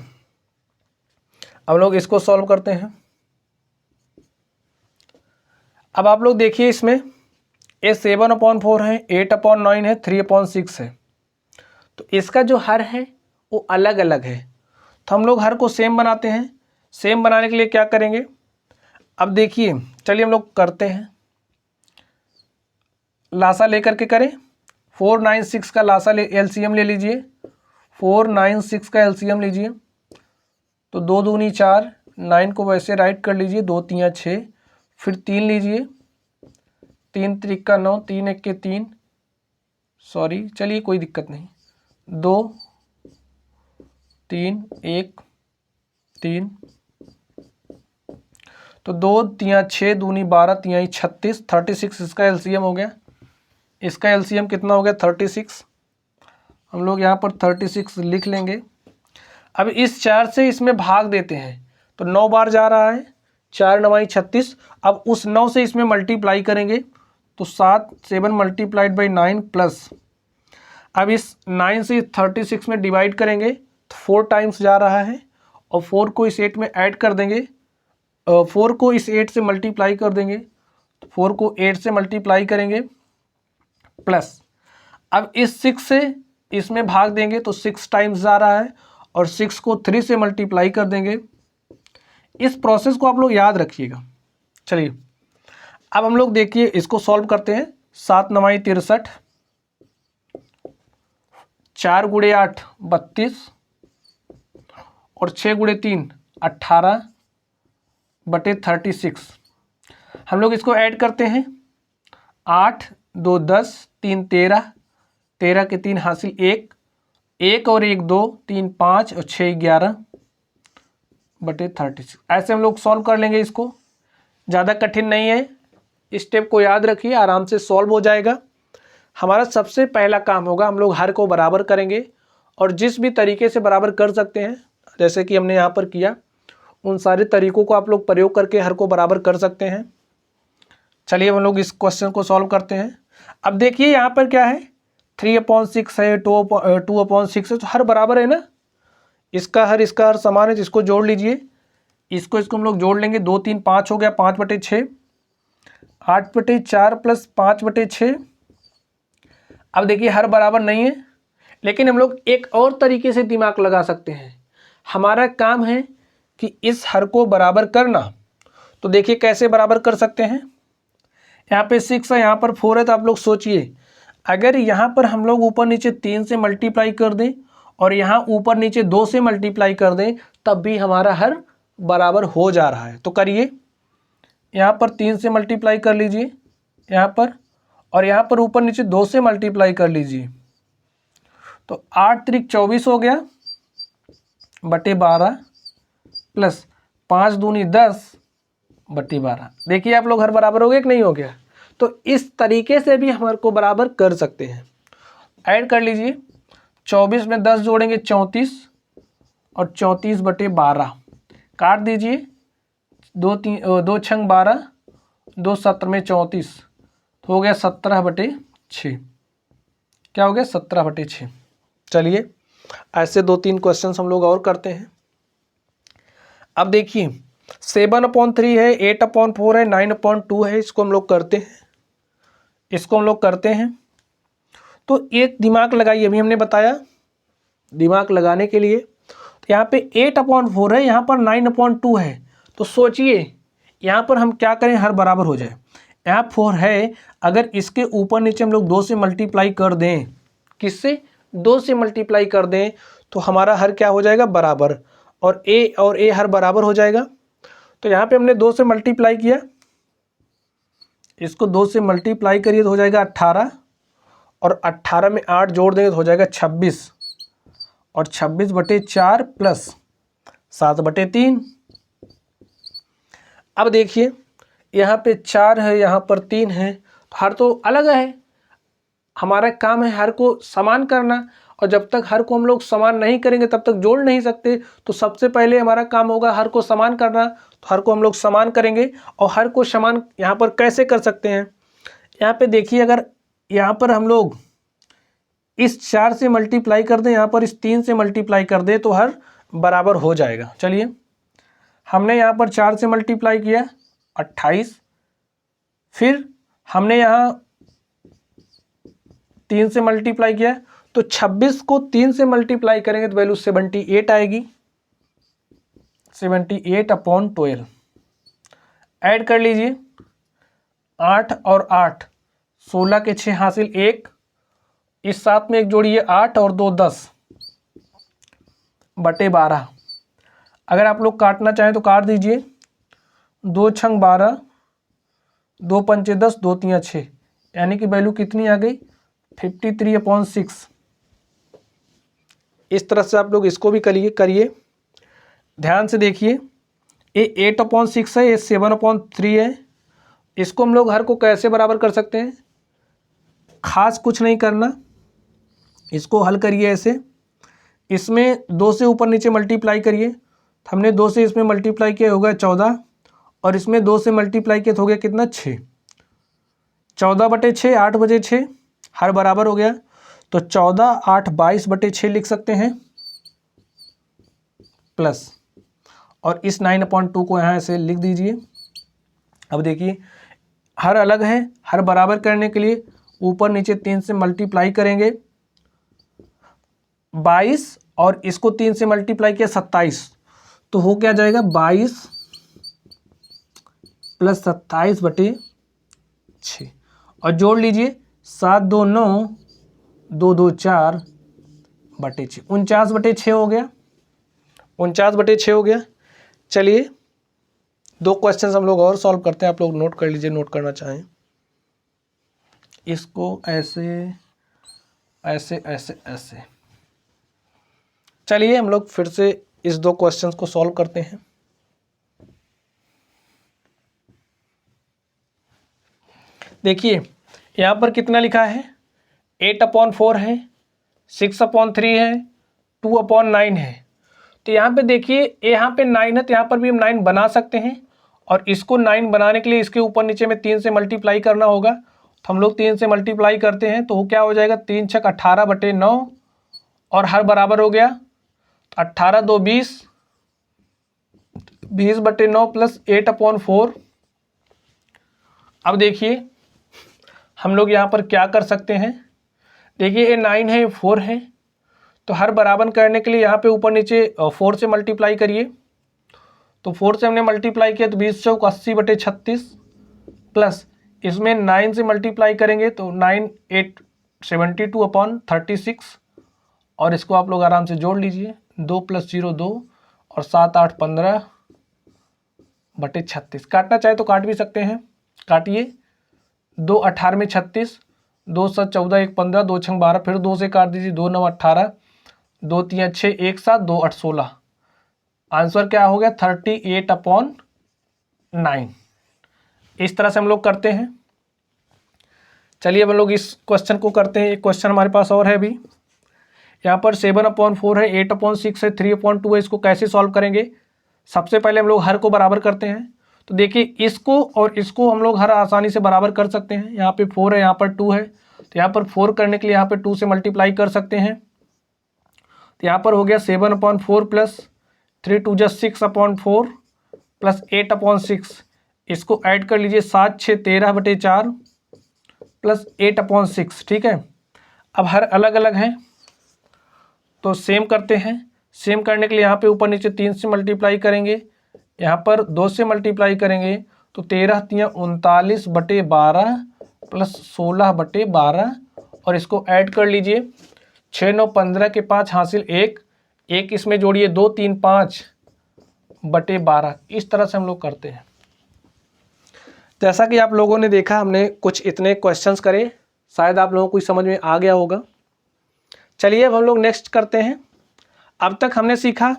[SPEAKER 1] अब लोग इसको सॉल्व करते हैं। अब आप लोग देखिए, इसमें ये 7/4 है, 8/9 है, 3/6 है। तो इसका जो हर है वो अलग अलग है। तो हम लोग हर को सेम बनाते हैं। सेम बनाने के लिए क्या करेंगे, अब देखिए चलिए हम लोग करते हैं, लासा लेकर के करें। 4 9 6 का लासा एलसीएम ले लीजिए, 4 9 6 का एलसीएम लीजिए। तो 2 दूनी 4, 9 को वैसे राइट कर लीजिए, 2 3 6, फिर 3 लीजिए, 3 त्रिका 9, 3 1 के 3, सॉरी चलिए कोई दिक्कत नहीं, 2 3 1 3, तो 2 3 6 दूनी 12, 3 36, 36 इसका एलसीएम हो गया। इसका एलसीएम कितना हो गया 36। हम लोग यहाँ पर 36 लिख लेंगे। अब इस 4 से इसमें भाग देते हैं तो 9 बार जा रहा है, 4 9 36। अब उस 9 से इसमें मल्टीप्लाई करेंगे तो 7 मल्टीप्लाइड बाई 9 प्लस, अब इस 9 से 36 में डिवाइड करेंगे तो 4 टाइम्स जा रहा है, और 4 को इस 8 में ऐड कर देंगे, 4 को इस 8 से मल्टीप्लाई कर देंगे, 4 को 8 से मल्टीप्लाई करेंगे प्लस, अब इस 6 से इसमें भाग देंगे तो 6 टाइम्स जा रहा है, और 6 को 3 से मल्टीप्लाई कर देंगे। इस प्रोसेस को आप लोग याद रखिएगा। चलिए अब हम लोग देखिए इसको सॉल्व करते हैं। 7 9 63, 4 × 8 32, और 6 × 3 18/36। हम लोग इसको ऐड करते हैं, 8 2 10 3 13, 13 के 3 हासिल 1, 1 और 1 2, 3 5 और 6 11 बटे 36। ऐसे हम लोग सॉल्व कर लेंगे इसको, ज़्यादा कठिन नहीं है, स्टेप को याद रखिए, आराम से सॉल्व हो जाएगा। हमारा सबसे पहला काम होगा, हम लोग हर को बराबर करेंगे और जिस भी तरीके से बराबर कर सकते हैं, जैसे कि हमने यहाँ पर किया, उन सारे तरीकों को आप लोग प्रयोग करके हर को बराबर कर सकते हैं। चलिए हम लोग इस क्वेश्चन को सॉल्व करते हैं। अब देखिए यहाँ पर क्या है, 3/6 है, 2/6 है, तो हर बराबर है ना, इसका हर समान है, जिसको जोड़ लीजिए, इसको हम लोग जोड़ लेंगे, 2 3 5 हो गया, 5/6, 8/4 प्लस 5/6। अब देखिए हर बराबर नहीं है, लेकिन हम लोग एक और तरीके से दिमाग लगा सकते हैं। हमारा काम है कि इस हर को बराबर करना, तो देखिए कैसे बराबर कर सकते हैं। यहाँ पे 6 है, यहाँ पर 4 है, तो आप लोग सोचिए, अगर यहाँ पर हम लोग ऊपर नीचे 3 से मल्टीप्लाई कर दें और यहाँ ऊपर नीचे 2 से मल्टीप्लाई कर दें, तब भी हमारा हर बराबर हो जा रहा है। तो करिए, यहाँ पर 3 से मल्टीप्लाई कर लीजिए यहाँ पर, और यहाँ पर ऊपर नीचे 2 से मल्टीप्लाई कर लीजिए, तो 8 त्रिक 24 हो गया बटे 12 प्लस 5 दूनी 10 बटे 12। देखिए आप लोग हर बराबर हो गया कि नहीं हो गया। तो इस तरीके से भी हमारे को बराबर कर सकते हैं। ऐड कर लीजिए, 24 में 10 जोड़ेंगे 34 और 34 बटे 12, काट दीजिए, 2 छंग 12, 2 7 में 34, तो हो गया 17/6। क्या हो गया, 17/6। चलिए ऐसे 2-3 क्वेश्चन हम लोग और करते हैं। अब देखिए 7/3 है, 8/4 है, 9/2 है, इसको हम लोग करते हैं। तो एक दिमाग लगाइए, अभी हमने बताया दिमाग लगाने के लिए। तो यहाँ पे 8/4 है, यहाँ पर 9/2 है, तो सोचिए यहाँ पर हम क्या करें, हर बराबर हो जाए। यहाँ 4 है, अगर इसके ऊपर नीचे हम लोग 2 से मल्टीप्लाई कर दें, किससे, 2 से मल्टीप्लाई कर दें, तो हमारा हर क्या हो जाएगा, बराबर, और ए हर बराबर हो जाएगा। तो यहाँ पे हमने 2 से मल्टीप्लाई किया, इसको 2 से मल्टीप्लाई करिए तो हो जाएगा 18, और 18 में 8 जोड़ देंगे तो हो जाएगा 26, और 26/4 प्लस 7/3। अब देखिए यहाँ पे 4 है, यहाँ पर 3 है, तो हर तो अलग है। हमारा काम है हर को समान करना, और जब तक हर को हम लोग समान नहीं करेंगे तब तक जोड़ नहीं सकते। तो सबसे पहले हमारा काम होगा हर को समान करना, तो हर को हम लोग समान करेंगे। और हर को समान यहाँ पर कैसे कर सकते हैं, यहाँ पे देखिए, अगर यहाँ पर हम लोग इस 4 से मल्टीप्लाई कर दें, यहाँ पर इस 3 से मल्टीप्लाई कर दें, तो हर बराबर हो जाएगा। चलिए हमने यहाँ पर 4 से मल्टीप्लाई किया 28, फिर हमने यहाँ 3 से मल्टीप्लाई किया, तो 26 को 3 से मल्टीप्लाई करेंगे तो वैल्यू 78 आएगी, 78/12। ऐड कर लीजिए, 8 और 8, 16 के 6 हासिल 1, इस 7 में 1 जोड़िए 8 और 2 10 बटे 12। अगर आप लोग काटना चाहें तो काट दीजिए, 2 छंग 12, 2 पंचे 10, 2 तियां 6, यानी कि वैल्यू कितनी आ गई, 53/6। इस तरह से आप लोग इसको भी करिए। ध्यान से देखिए, ये 8/6 है, ये 7/3 है। इसको हम लोग हर को कैसे बराबर कर सकते हैं, खास कुछ नहीं करना, इसको हल करिए ऐसे, इसमें 2 से ऊपर नीचे मल्टीप्लाई करिए, हमने 2 से इसमें मल्टीप्लाई किया, हो गया 14, और इसमें 2 से मल्टीप्लाई किया तो हो गया कितना, 6। 14/6, 8/6, हर बराबर हो गया, तो 14 8 22/6 लिख सकते हैं, प्लस, और इस 9/2 को यहाँ से लिख दीजिए। अब देखिए हर अलग है, हर बराबर करने के लिए ऊपर नीचे 3 से मल्टीप्लाई करेंगे, 22, और इसको 3 से मल्टीप्लाई किया 27, तो हो क्या जाएगा, 22 प्लस 27/6, और जोड़ लीजिए, 7 2 9, 2 2 4/6, 49/6 हो गया, 49/6 हो गया। चलिए 2 क्वेश्चन हम लोग और सॉल्व करते हैं, आप लोग नोट कर लीजिए, नोट करना चाहें। इसको ऐसे ऐसे ऐसे ऐसे। चलिए हम लोग फिर से इस दो क्वेश्चंस को सॉल्व करते हैं। देखिए यहाँ पर कितना लिखा है, 8/4 है, 6/3 है, 2/9 है। तो यहाँ पे देखिए यहाँ पे 9 है तो यहाँ पर भी हम 9 बना सकते हैं, और इसको 9 बनाने के लिए इसके ऊपर नीचे में 3 से मल्टीप्लाई करना होगा। तो हम लोग 3 से मल्टीप्लाई करते हैं तो क्या हो जाएगा, 3 छक 18/9 और हर बराबर हो गया, 18 2 20, 20/9 प्लस 8/4। अब देखिए हम लोग यहाँ पर क्या कर सकते हैं, देखिए ये 9 है ये 4 है, तो हर बराबर करने के लिए यहाँ पे ऊपर नीचे 4 से मल्टीप्लाई करिए। तो 4 से हमने मल्टीप्लाई किया तो 20 चौक 80/36 प्लस इसमें 9 से मल्टीप्लाई करेंगे तो 9 8 72/36, और इसको आप लोग आराम से जोड़ लीजिए, 2 + 0 2 और 7 8 15/36। काटना चाहे तो काट भी सकते हैं, काटिए। 2 18 में 36, 2 7 14 1 15, 2 6 12, फिर 2 से काट दीजिए, 2 9 18, 2 3 6 1 7, 2 8 16। आंसर क्या हो गया, 38/9। इस तरह से हम लोग करते हैं। चलिए अब हम लोग इस क्वेश्चन को करते हैं। एक क्वेश्चन हमारे पास और है अभी, यहाँ पर 7/4 है, 8/6 है, 3/2 है। इसको कैसे सॉल्व करेंगे, सबसे पहले हम लोग हर को बराबर करते हैं। तो देखिए इसको और इसको हम लोग हर आसानी से बराबर कर सकते हैं। यहाँ पे 4 है, यहाँ पर 2 है, तो यहाँ पर 4 करने के लिए यहाँ पे 2 से मल्टीप्लाई कर सकते हैं। तो यहाँ पर हो गया 7/4 प्लस 3 2 6/4 प्लस 8/6। इसको ऐड कर लीजिए, 7 6 13/4 प्लस 8/6। ठीक है, अब हर अलग अलग हैं तो सेम करते हैं। सेम करने के लिए यहाँ पे ऊपर नीचे 3 से मल्टीप्लाई करेंगे, यहाँ पर 2 से मल्टीप्लाई करेंगे तो 13 3 39/12 प्लस 16/12, और इसको ऐड कर लीजिए। 6 9 15 के 5 हासिल 1, इसमें जोड़िए 2 3 5/12। इस तरह से हम लोग करते हैं। जैसा कि आप लोगों ने देखा, हमने कुछ इतने क्वेश्चंस करे, शायद आप लोगों को समझ में आ गया होगा। चलिए अब हम लोग नेक्स्ट करते हैं। अब तक हमने सीखा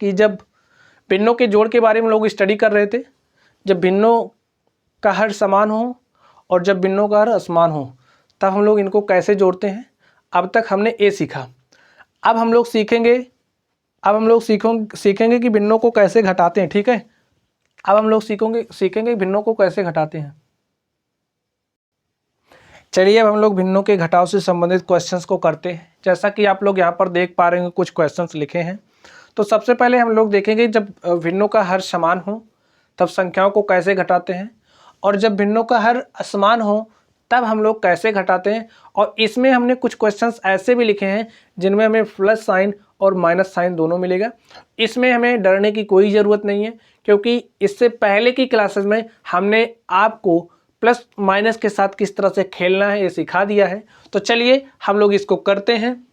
[SPEAKER 1] कि जब भिन्नों के जोड़ के बारे में लोग स्टडी कर रहे थे, जब भिन्नों का हर समान हो और जब भिन्नों का हर असमान हो, तब हम लोग इनको कैसे जोड़ते हैं। अब तक हमने ए सीखा। अब हम लोग सीखेंगे कि भिन्नों को कैसे घटाते हैं। ठीक है, अब हम लोग सीखेंगे भिन्नों को कैसे घटाते हैं। चलिए अब हम लोग भिन्नों के घटाव से संबंधित क्वेश्चंस को करते हैं। जैसा कि आप लोग यहाँ पर देख पा रहे हैं, कुछ क्वेश्चंस लिखे हैं। तो सबसे पहले हम लोग देखेंगे जब भिन्नों का हर समान हो तब संख्याओं को कैसे घटाते हैं, और जब भिन्नों का हर असमान हो तब हम लोग कैसे घटाते हैं। और इसमें हमने कुछ क्वेश्चंस ऐसे भी लिखे हैं जिनमें हमें प्लस साइन और माइनस साइन दोनों मिलेगा। इसमें हमें डरने की कोई ज़रूरत नहीं है, क्योंकि इससे पहले की क्लासेस में हमने आपको प्लस माइनस के साथ किस तरह से खेलना है ये सिखा दिया है। तो चलिए हम लोग इसको करते हैं।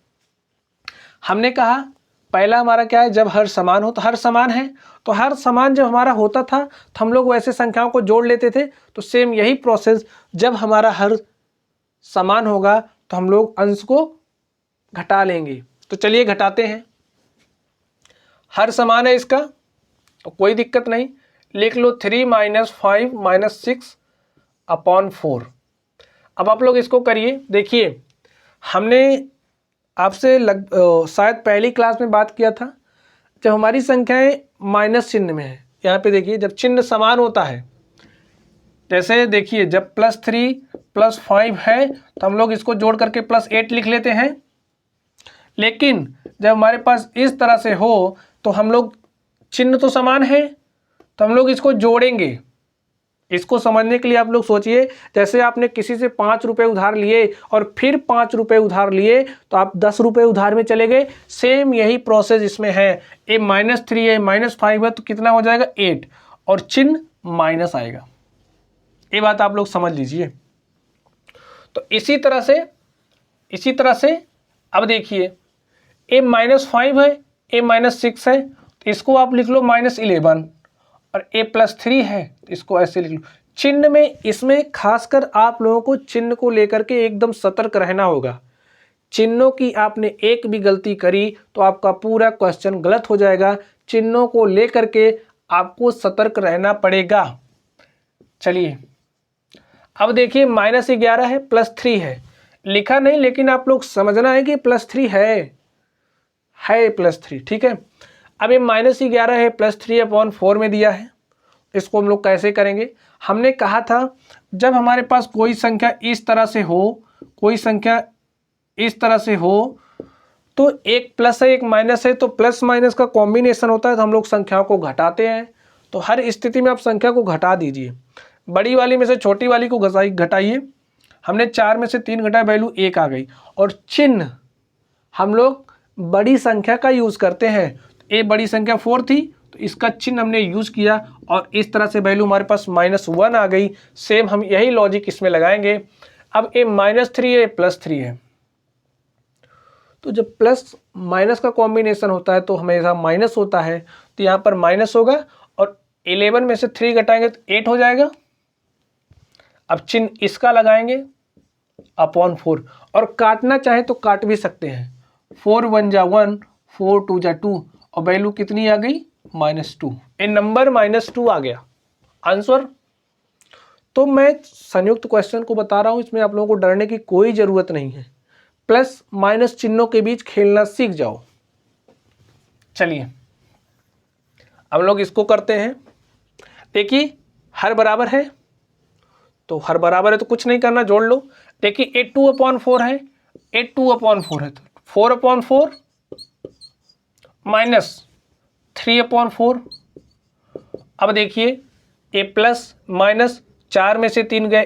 [SPEAKER 1] हमने कहा पहला हमारा क्या है, जब हर समान हो। तो हर समान है, तो हर समान जब हमारा होता था तो हम लोग वैसे संख्याओं को जोड़ लेते थे। तो सेम यही प्रोसेस, जब हमारा हर समान होगा तो हम लोग अंश को घटा लेंगे। तो चलिए घटाते हैं। हर समान है इसका तो कोई दिक्कत नहीं, लिख लो 3 - 5 - 6/4। अब आप लोग इसको करिए। देखिए हमने आपसे शायद पहली क्लास में बात किया था, जब हमारी संख्याएं माइनस चिन्ह में है। यहाँ पे देखिए जब चिन्ह समान होता है, जैसे देखिए जब +3 + 5 है तो हम लोग इसको जोड़ करके +8 लिख लेते हैं। लेकिन जब हमारे पास इस तरह से हो तो हम लोग, चिन्ह तो समान है तो हम लोग इसको जोड़ेंगे। इसको समझने के लिए आप लोग सोचिए, जैसे आपने किसी से 5 रुपये उधार लिए और फिर 5 रुपये उधार लिए तो आप 10 रुपये उधार में चले गए। सेम यही प्रोसेस इसमें है। ए -3 है, -5 है तो कितना हो जाएगा 8, और चिन्ह माइनस आएगा। ये बात आप लोग समझ लीजिए। तो इसी तरह से अब देखिए ए -5 है, ए -6 है तो इसको आप लिख लो -11, और a + 3 है तो इसको ऐसे लिख लो। चिन्ह में इसमें खासकर आप लोगों को चिन्ह को लेकर के एकदम सतर्क रहना होगा। चिन्हों की आपने एक भी गलती करी तो आपका पूरा क्वेश्चन गलत हो जाएगा। चिन्हों को लेकर के आपको सतर्क रहना पड़ेगा। चलिए अब देखिए -11 है +3 है, लिखा नहीं लेकिन आप लोग समझना है कि +3 है +3, ठीक है। अब ये -11 है +3/4 में दिया है, इसको हम लोग कैसे करेंगे? हमने कहा था जब हमारे पास कोई संख्या इस तरह से हो, कोई संख्या इस तरह से हो तो एक प्लस है एक माइनस है, तो प्लस माइनस का कॉम्बिनेशन होता है तो हम लोग संख्याओं को घटाते हैं। तो हर स्थिति में आप संख्या को घटा दीजिए, बड़ी वाली में से छोटी वाली को घटाइए। हमने 4 में से 3 घटाया, वैल्यू 1 आ गई। और चिन्ह हम लोग बड़ी संख्या का यूज़ करते हैं, ये बड़ी संख्या 4 थी तो इसका चिन्ह हमने यूज़ किया और इस तरह से वैल्यू हमारे पास -1 आ गई। सेम हम यही लॉजिक इसमें लगाएंगे। अब ये -3 है +3 है, तो जब प्लस माइनस का कॉम्बिनेशन होता है तो हमेशा माइनस होता है, तो यहाँ पर माइनस होगा और 11 में से 3 घटाएंगे तो 8 हो जाएगा। अब चिन्ह इसका लगाएंगे /4 और काटना चाहे तो काट भी सकते हैं। 4 1 जा 1, 4 2 जा 2 और वैल्यू कितनी आ गई -2। ए नंबर -2 आ गया आंसर। तो मैं संयुक्त क्वेश्चन को बता रहा हूँ, इसमें आप लोगों को डरने की कोई ज़रूरत नहीं है। प्लस माइनस चिन्हों के बीच खेलना सीख जाओ। चलिए हम लोग इसको करते हैं। देखिए हर बराबर है तो हर बराबर है तो कुछ नहीं करना, जोड़ लो। देखिए ये 2/4 है, ये 2/4 है तो 4/4 -3/4। अब देखिए ये प्लस माइनस 4 में से 3 गए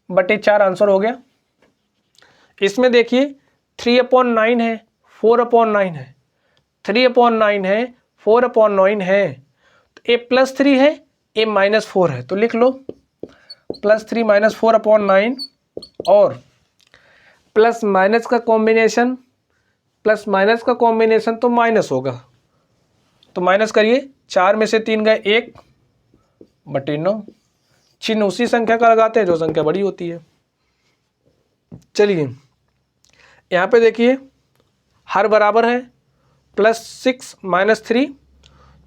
[SPEAKER 1] 1/4 आंसर हो गया। इसमें देखिए 3/9 है 4/9 है, 3/9 है 4/9 है, तो ये +3 है ये -4 है, तो लिख लो +3 -4/9 और प्लस माइनस का कॉम्बिनेशन तो माइनस होगा, तो माइनस करिए। 4 में से 3 गए 1/9, चिन्ह उसी संख्या का लगाते हैं जो संख्या बड़ी होती है। चलिए यहाँ पे देखिए हर बराबर है +6 -3,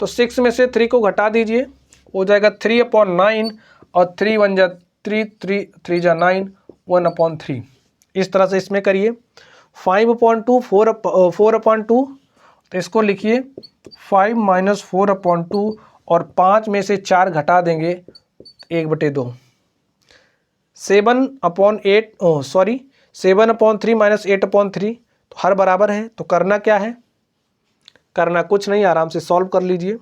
[SPEAKER 1] तो 6 में से 3 को घटा दीजिए, हो जाएगा 3/9 और 3 1 जा 3, 3 जा 9, 1/3। इस तरह से इसमें करिए। 5/2 4/2, तो इसको लिखिए 5 - 4/2 और 5 में से 4 घटा देंगे 1/2। 7/3 -8/3, तो हर बराबर है, तो करना क्या है? करना कुछ नहीं, आराम से सॉल्व कर लीजिए।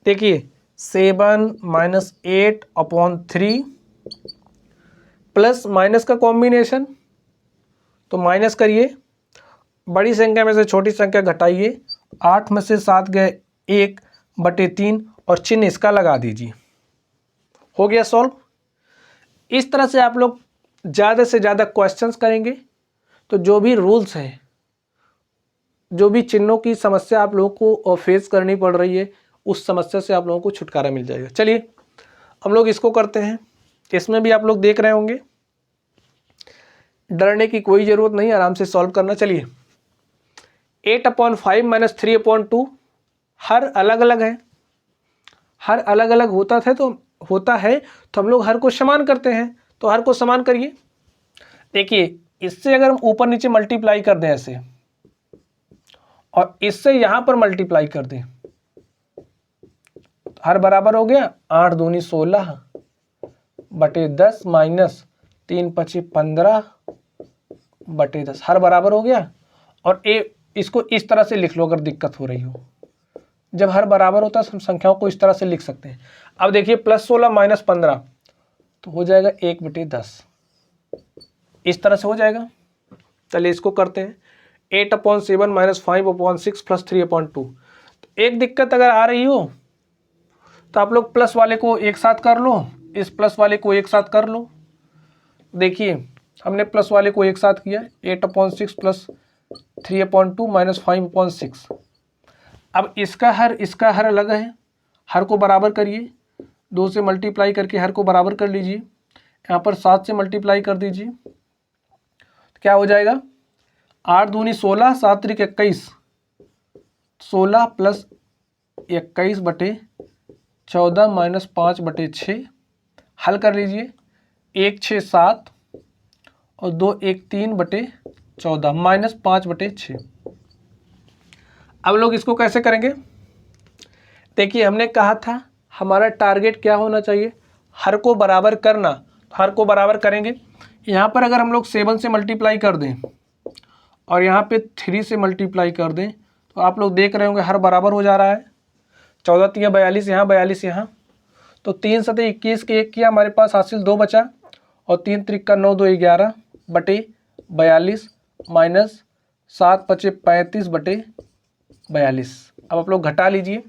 [SPEAKER 1] देखिए 7 - 8/3 प्लस माइनस का कॉम्बिनेशन, तो माइनस करिए, बड़ी संख्या में से छोटी संख्या घटाइए। 8 में से 7 गए 1/3 और चिन्ह इसका लगा दीजिए, हो गया सॉल्व। इस तरह से आप लोग ज़्यादा से ज़्यादा क्वेश्चंस करेंगे तो जो भी रूल्स हैं, जो भी चिन्हों की समस्या आप लोगों को फेस करनी पड़ रही है, उस समस्या से आप लोगों को छुटकारा मिल जाएगा। चलिए हम लोग इसको करते हैं। इसमें भी आप लोग देख रहे होंगे, डरने की कोई ज़रूरत नहीं, आराम से सॉल्व करना। चलिए 8/5 - 3/2 हर अलग अलग है, हर अलग अलग होता है तो हम लोग हर को समान करते हैं, तो हर को समान करिए। देखिए इससे अगर हम ऊपर नीचे मल्टीप्लाई कर दें ऐसे और इससे यहाँ पर मल्टीप्लाई कर दें, हर बराबर हो गया 8 दूनी 16/10 माइनस 3 5 15/10, हर बराबर हो गया। और इसको इस तरह से लिख लो अगर दिक्कत हो रही हो। जब हर बराबर होता है हम संख्याओं को इस तरह से लिख सकते हैं। अब देखिए +16 - 15 तो हो जाएगा 1/10, इस तरह से हो जाएगा। चलिए इसको करते हैं। 8/7 - 5/6 + 3/2। एक दिक्कत अगर आ रही हो तो आप लोग प्लस वाले को एक साथ कर लो, इस प्लस वाले को एक साथ कर लो। देखिए हमने प्लस वाले को एक साथ किया, 8/6 + 3/2 - 5/6। अब इसका हर अलग है, हर को बराबर करिए। 2 से मल्टीप्लाई करके हर को बराबर कर लीजिए। यहाँ पर 7 से मल्टीप्लाई कर दीजिए, तो क्या हो जाएगा 8 दूनी 16, 7 त्रिक 21, 16 प्लस 21 बटे 14 माइनस 5 बटे 6। हल कर लीजिए, 1 6 7 और 2 1 3 बटे 14 माइनस 5 बटे 6। अब लोग इसको कैसे करेंगे? देखिए हमने कहा था हमारा टारगेट क्या होना चाहिए, हर को बराबर करना। तो हर को बराबर करेंगे। यहाँ पर अगर हम लोग 7 से मल्टीप्लाई कर दें और यहाँ पे 3 से मल्टीप्लाई कर दें, तो आप लोग देख रहे होंगे हर बराबर हो जा रहा है। 14 तिया 42 यहाँ, 42 यहाँ, तो 3 सते 21 के 1 किया, हमारे पास हासिल 2 बचा, और 3 त्रिका 9 2 11 बटे 42 माइनस 7 पचे 35 बटे 42। अब आप लोग घटा लीजिए,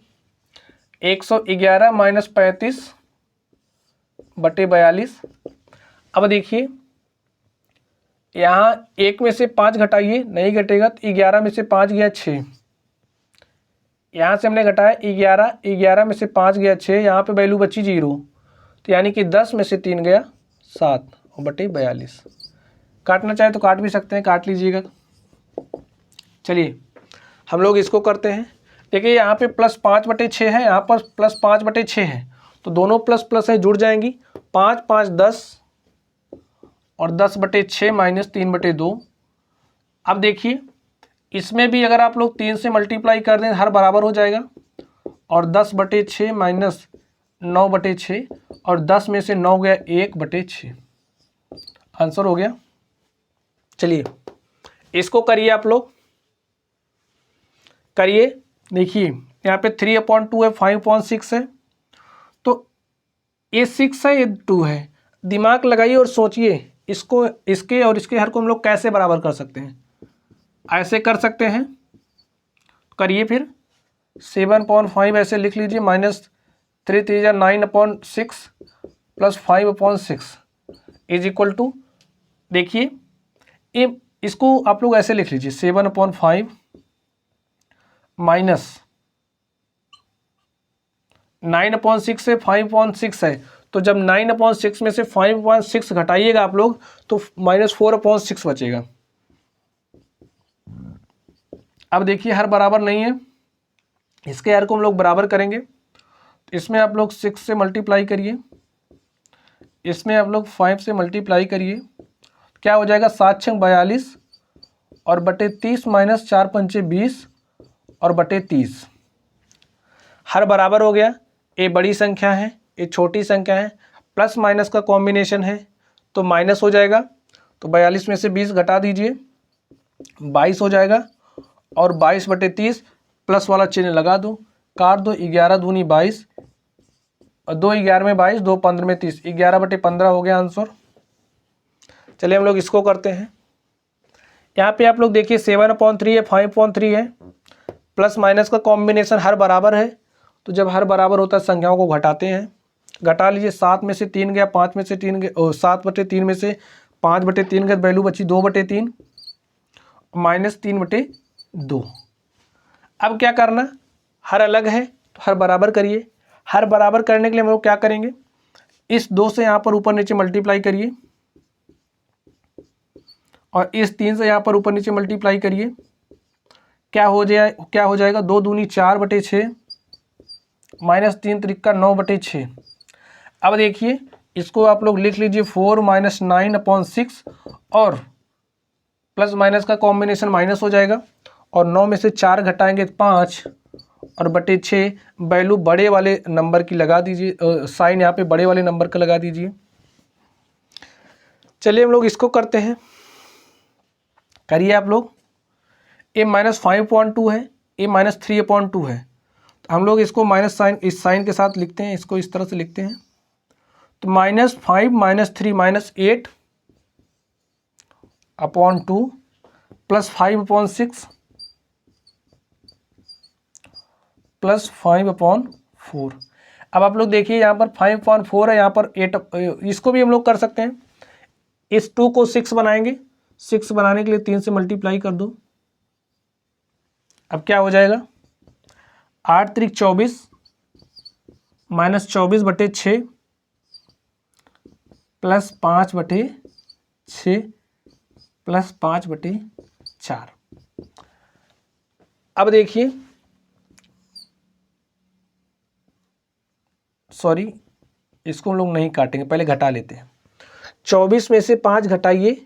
[SPEAKER 1] 111 माइनस 35 बटे 42। अब देखिए यहाँ 1 में से 5 घटाइए, नहीं घटेगा, तो 11 में से 5 गया 6। यहाँ से हमने घटाया 11, 11 में से 5 गया 6, यहाँ पे वैल्यू बची 0, तो यानी कि 10 में से 3 गया 7 और बटे 42। काटना चाहे तो काट भी सकते हैं, काट लीजिएगा। चलिए हम लोग इसको करते हैं। देखिए यहाँ पे प्लस 5 बटे 6 है, यहाँ पर प्लस 5 बटे 6 है, तो दोनों प्लस प्लस है, जुड़ जाएंगी। 5 5 10 और 10 बटे 6 माइनस 3 बटे 2। अब देखिए इसमें भी अगर आप लोग 3 से मल्टीप्लाई कर दें हर बराबर हो जाएगा, और 10 बटे 6 माइनस 9 बटे 6, और 10 में से 9 गया 1 बटे 6। आंसर हो गया। चलिए इसको करिए, आप लोग करिए। देखिए यहाँ पे 3/2 है, 5/6 है, तो ये 6 है, ये 2 है। दिमाग लगाइए और सोचिए इसको, इसके और इसके हर को हम लोग कैसे बराबर कर सकते हैं। ऐसे कर सकते हैं, करिए फिर। 7/5 ऐसे लिख लीजिए, minus 3 3 9/6 plus 5/6 is equal to, देखिए ये इसको आप लोग ऐसे लिख लीजिए, 7/5 माइनस 9/6 से 5/6 है, तो जब 9/6 में से 5/6 घटाइएगा आप लोग, तो -4/6 बचेगा। अब देखिए हर बराबर नहीं है, इसके हर को हम लोग बराबर करेंगे। तो इसमें आप लोग 6 से मल्टीप्लाई करिए, इसमें आप लोग 5 से मल्टीप्लाई करिए, क्या हो जाएगा 7 6 42 और बटे 30 माइनस 4 पंचे 20 और बटे 30। हर बराबर हो गया। ये बड़ी संख्या है, ये छोटी संख्या है, प्लस माइनस का कॉम्बिनेशन है, तो माइनस हो जाएगा। तो 42 में से 20 घटा दीजिए, 22 हो जाएगा, और 22 बटे 30 प्लस वाला चिन्ह लगा दो, काट दो। 11 दूनी 22 और 2 11 में 22, 2 15 में 30, 11 बटे 15 हो गया आंसर। चलिए हम लोग इसको करते हैं। यहाँ पे आप लोग देखिए 7/3 है, 5/3 है, प्लस माइनस का कॉम्बिनेशन हर बराबर है, तो जब हर बराबर होता है संख्याओं को घटाते हैं। घटा लीजिए, 7 में से 3 गया, 5 में से 3 गया, 7 बटे 3 में से 5 बटे 3 गया, वैल्यू बची 2 बटे 3 माइनस 3 बटे 2। अब क्या करना, हर अलग है तो हर बराबर करिए। हर बराबर करने के लिए हम लोग क्या करेंगे, इस 2 से यहाँ पर ऊपर नीचे मल्टीप्लाई करिए, और इस 3 से यहाँ पर ऊपर नीचे मल्टीप्लाई करिए। क्या हो जाएगा 2 दूनी 4 बटे 6 माइनस 3 त्रिका 9 बटे 6। अब देखिए इसको आप लोग लिख लीजिए 4 माइनस 9/6, और प्लस माइनस का कॉम्बिनेशन माइनस हो जाएगा, और 9 में से 4 घटाएंगे 5 और बटे 6। वैल्यू बड़े वाले नंबर की लगा दीजिए, साइन यहाँ पे बड़े वाले नंबर का लगा दीजिए। चलिए हम लोग इसको करते हैं, करिए आप लोग। ये -5/2 है, ये -3/2 है, तो हम लोग इसको माइनस साइन इस साइन के साथ लिखते हैं, इसको इस तरह से लिखते हैं। तो -5 -3 -8/2 प्लस 5/6 प्लस 5/4। अब आप लोग देखिए यहाँ पर 5/4 है, यहाँ पर 8। इसको भी हम लोग कर सकते हैं, इस 2 को 6 बनाएंगे। 6 बनाने के लिए 3 से मल्टीप्लाई कर दो। अब क्या हो जाएगा 8 त्रिक 24 -24/6 प्लस 5/6 प्लस 5/4। अब देखिए, सॉरी इसको हम लोग नहीं काटेंगे, पहले घटा लेते हैं। 24 में से 5 घटाइए,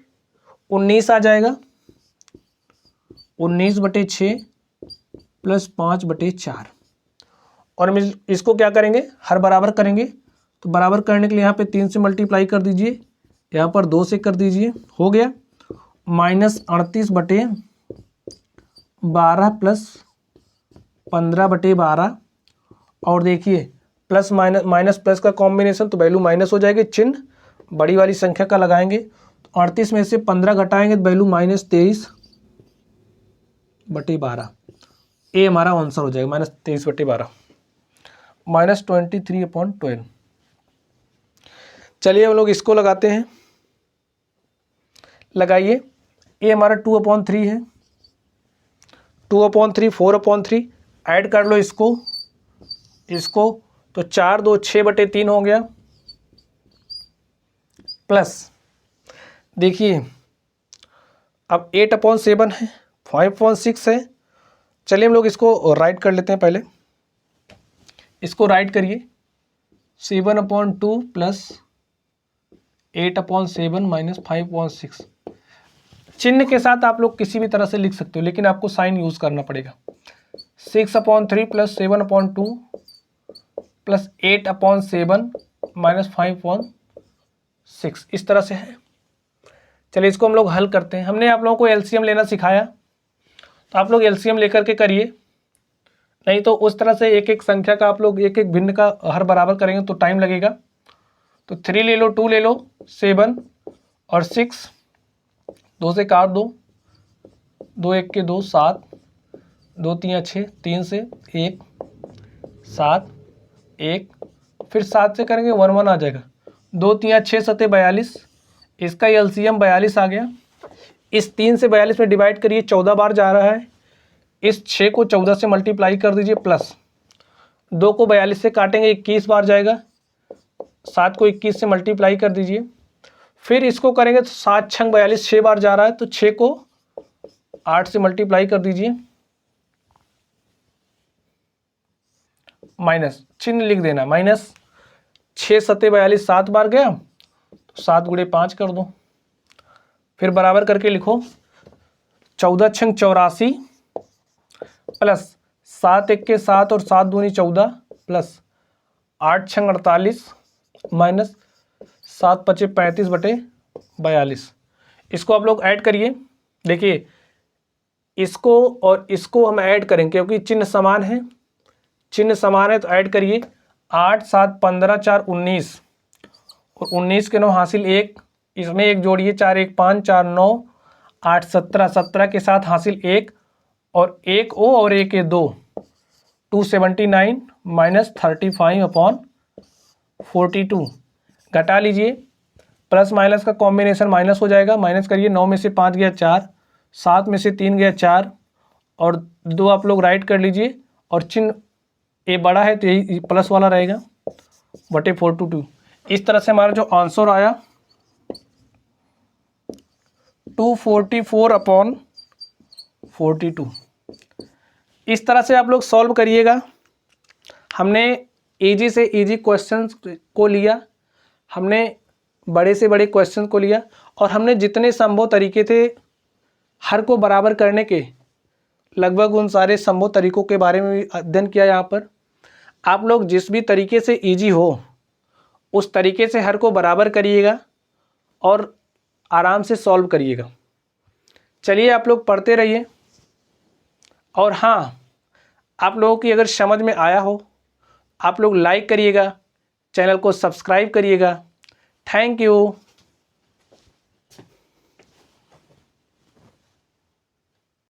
[SPEAKER 1] 19 आ जाएगा। 19/6 प्लस 5/4। और हम इसको क्या करेंगे, हर बराबर करेंगे। तो बराबर करने के लिए यहाँ पे 3 से मल्टीप्लाई कर दीजिए, यहाँ पर 2 से कर दीजिए, हो गया। -38/12 प्लस 15/12। और देखिए प्लस माइनस प्लस का कॉम्बिनेशन, तो वैल्यू माइनस हो जाएगी, चिन्ह बड़ी वाली संख्या का लगाएंगे। तो 38 में से 15 घटाएंगे तो वैल्यू -23/12। ए हमारा आंसर हो जाएगा -23/12, -23/12। चलिए हम लोग इसको लगाते हैं, लगाइए। ए हमारा 2/3 है, 2/3 4/3, ऐड कर लो इसको, तो 4 2 6/3 हो गया। प्लस देखिए अब 8/7 है, 5/6 है। चलिए हम लोग इसको राइट कर लेते हैं। पहले इसको राइट करिए, 7/2 प्लस 8/7 माइनस 5/6। चिन्ह के साथ आप लोग किसी भी तरह से लिख सकते हो, लेकिन आपको साइन यूज करना पड़ेगा। 6/3 प्लस 7/2 प्लस 8/7 माइनस 5/6, इस तरह से है। चलिए इसको हम लोग हल करते हैं। हमने आप लोगों को एलसीएम लेना सिखाया, तो आप लोग एलसीएम लेकर के करिए, नहीं तो उस तरह से एक एक संख्या का आप लोग एक एक भिन्न का हर बराबर करेंगे तो टाइम लगेगा। तो 3 ले लो, 2 ले लो, 7 और 6, 2 से काट दो, 2 1 के 2 7, 2 3 6, 3 से 1 7 1, फिर 7 से करेंगे 1 1 आ जाएगा। 2 3 6 7 42, इसका एलसीएम 42 आ गया। इस 3 से 42 में डिवाइड करिए, 14 बार जा रहा है। इस 6 को 14 से मल्टीप्लाई कर दीजिए, प्लस 2 को 42 से काटेंगे, 21 बार जाएगा। 7 को 21 से मल्टीप्लाई कर दीजिए, फिर इसको करेंगे तो 7 6 42, 6 बार जा रहा है, तो 6 को 8 से मल्टीप्लाई कर दीजिए, माइनस चिन्ह लिख देना, माइनस 6 7 42, 7 बार गया, तो 7 गुणे 5 कर दो, फिर बराबर करके लिखो। 14 6 84 प्लस 7 1 के 7 और 7 दूनी 14 प्लस 8 6 48 माइनस 7 5 35/42। इसको आप लोग ऐड करिए। देखिए इसको और इसको हम ऐड करेंगे क्योंकि चिन्ह समान है, चिन्ह समान है तो ऐड करिए। 8 7 15 4 19 और 19 के 9 हासिल 1, इसमें 1 जोड़िए, 4 1 5 4 9 8 17, 17 के साथ हासिल 1 और 1 ओ और 1 ए 2, 279 माइनस 35/42। घटा लीजिए, प्लस माइनस का कॉम्बिनेशन माइनस हो जाएगा, माइनस करिए। 9 में से 5 गया 4, 7 में से 3 गया 4 और 2 आप लोग राइट कर लीजिए, और चिन्ह ए बड़ा है तो यही प्लस वाला रहेगा, बटे 422। इस तरह से हमारा जो आंसर आया 244/42। इस तरह से आप लोग सॉल्व करिएगा। हमने इजी से इजी क्वेश्चंस को लिया, हमने बड़े से बड़े क्वेश्चन को लिया, और हमने जितने संभव तरीके थे हर को बराबर करने के, लगभग उन सारे संभव तरीकों के बारे में भी अध्ययन किया। यहाँ पर आप लोग जिस भी तरीके से इजी हो उस तरीके से हर को बराबर करिएगा और आराम से सॉल्व करिएगा। चलिए आप लोग पढ़ते रहिए, और हाँ, आप लोगों की अगर समझ में आया हो आप लोग लाइक करिएगा, चैनल को सब्सक्राइब करिएगा। Thank you.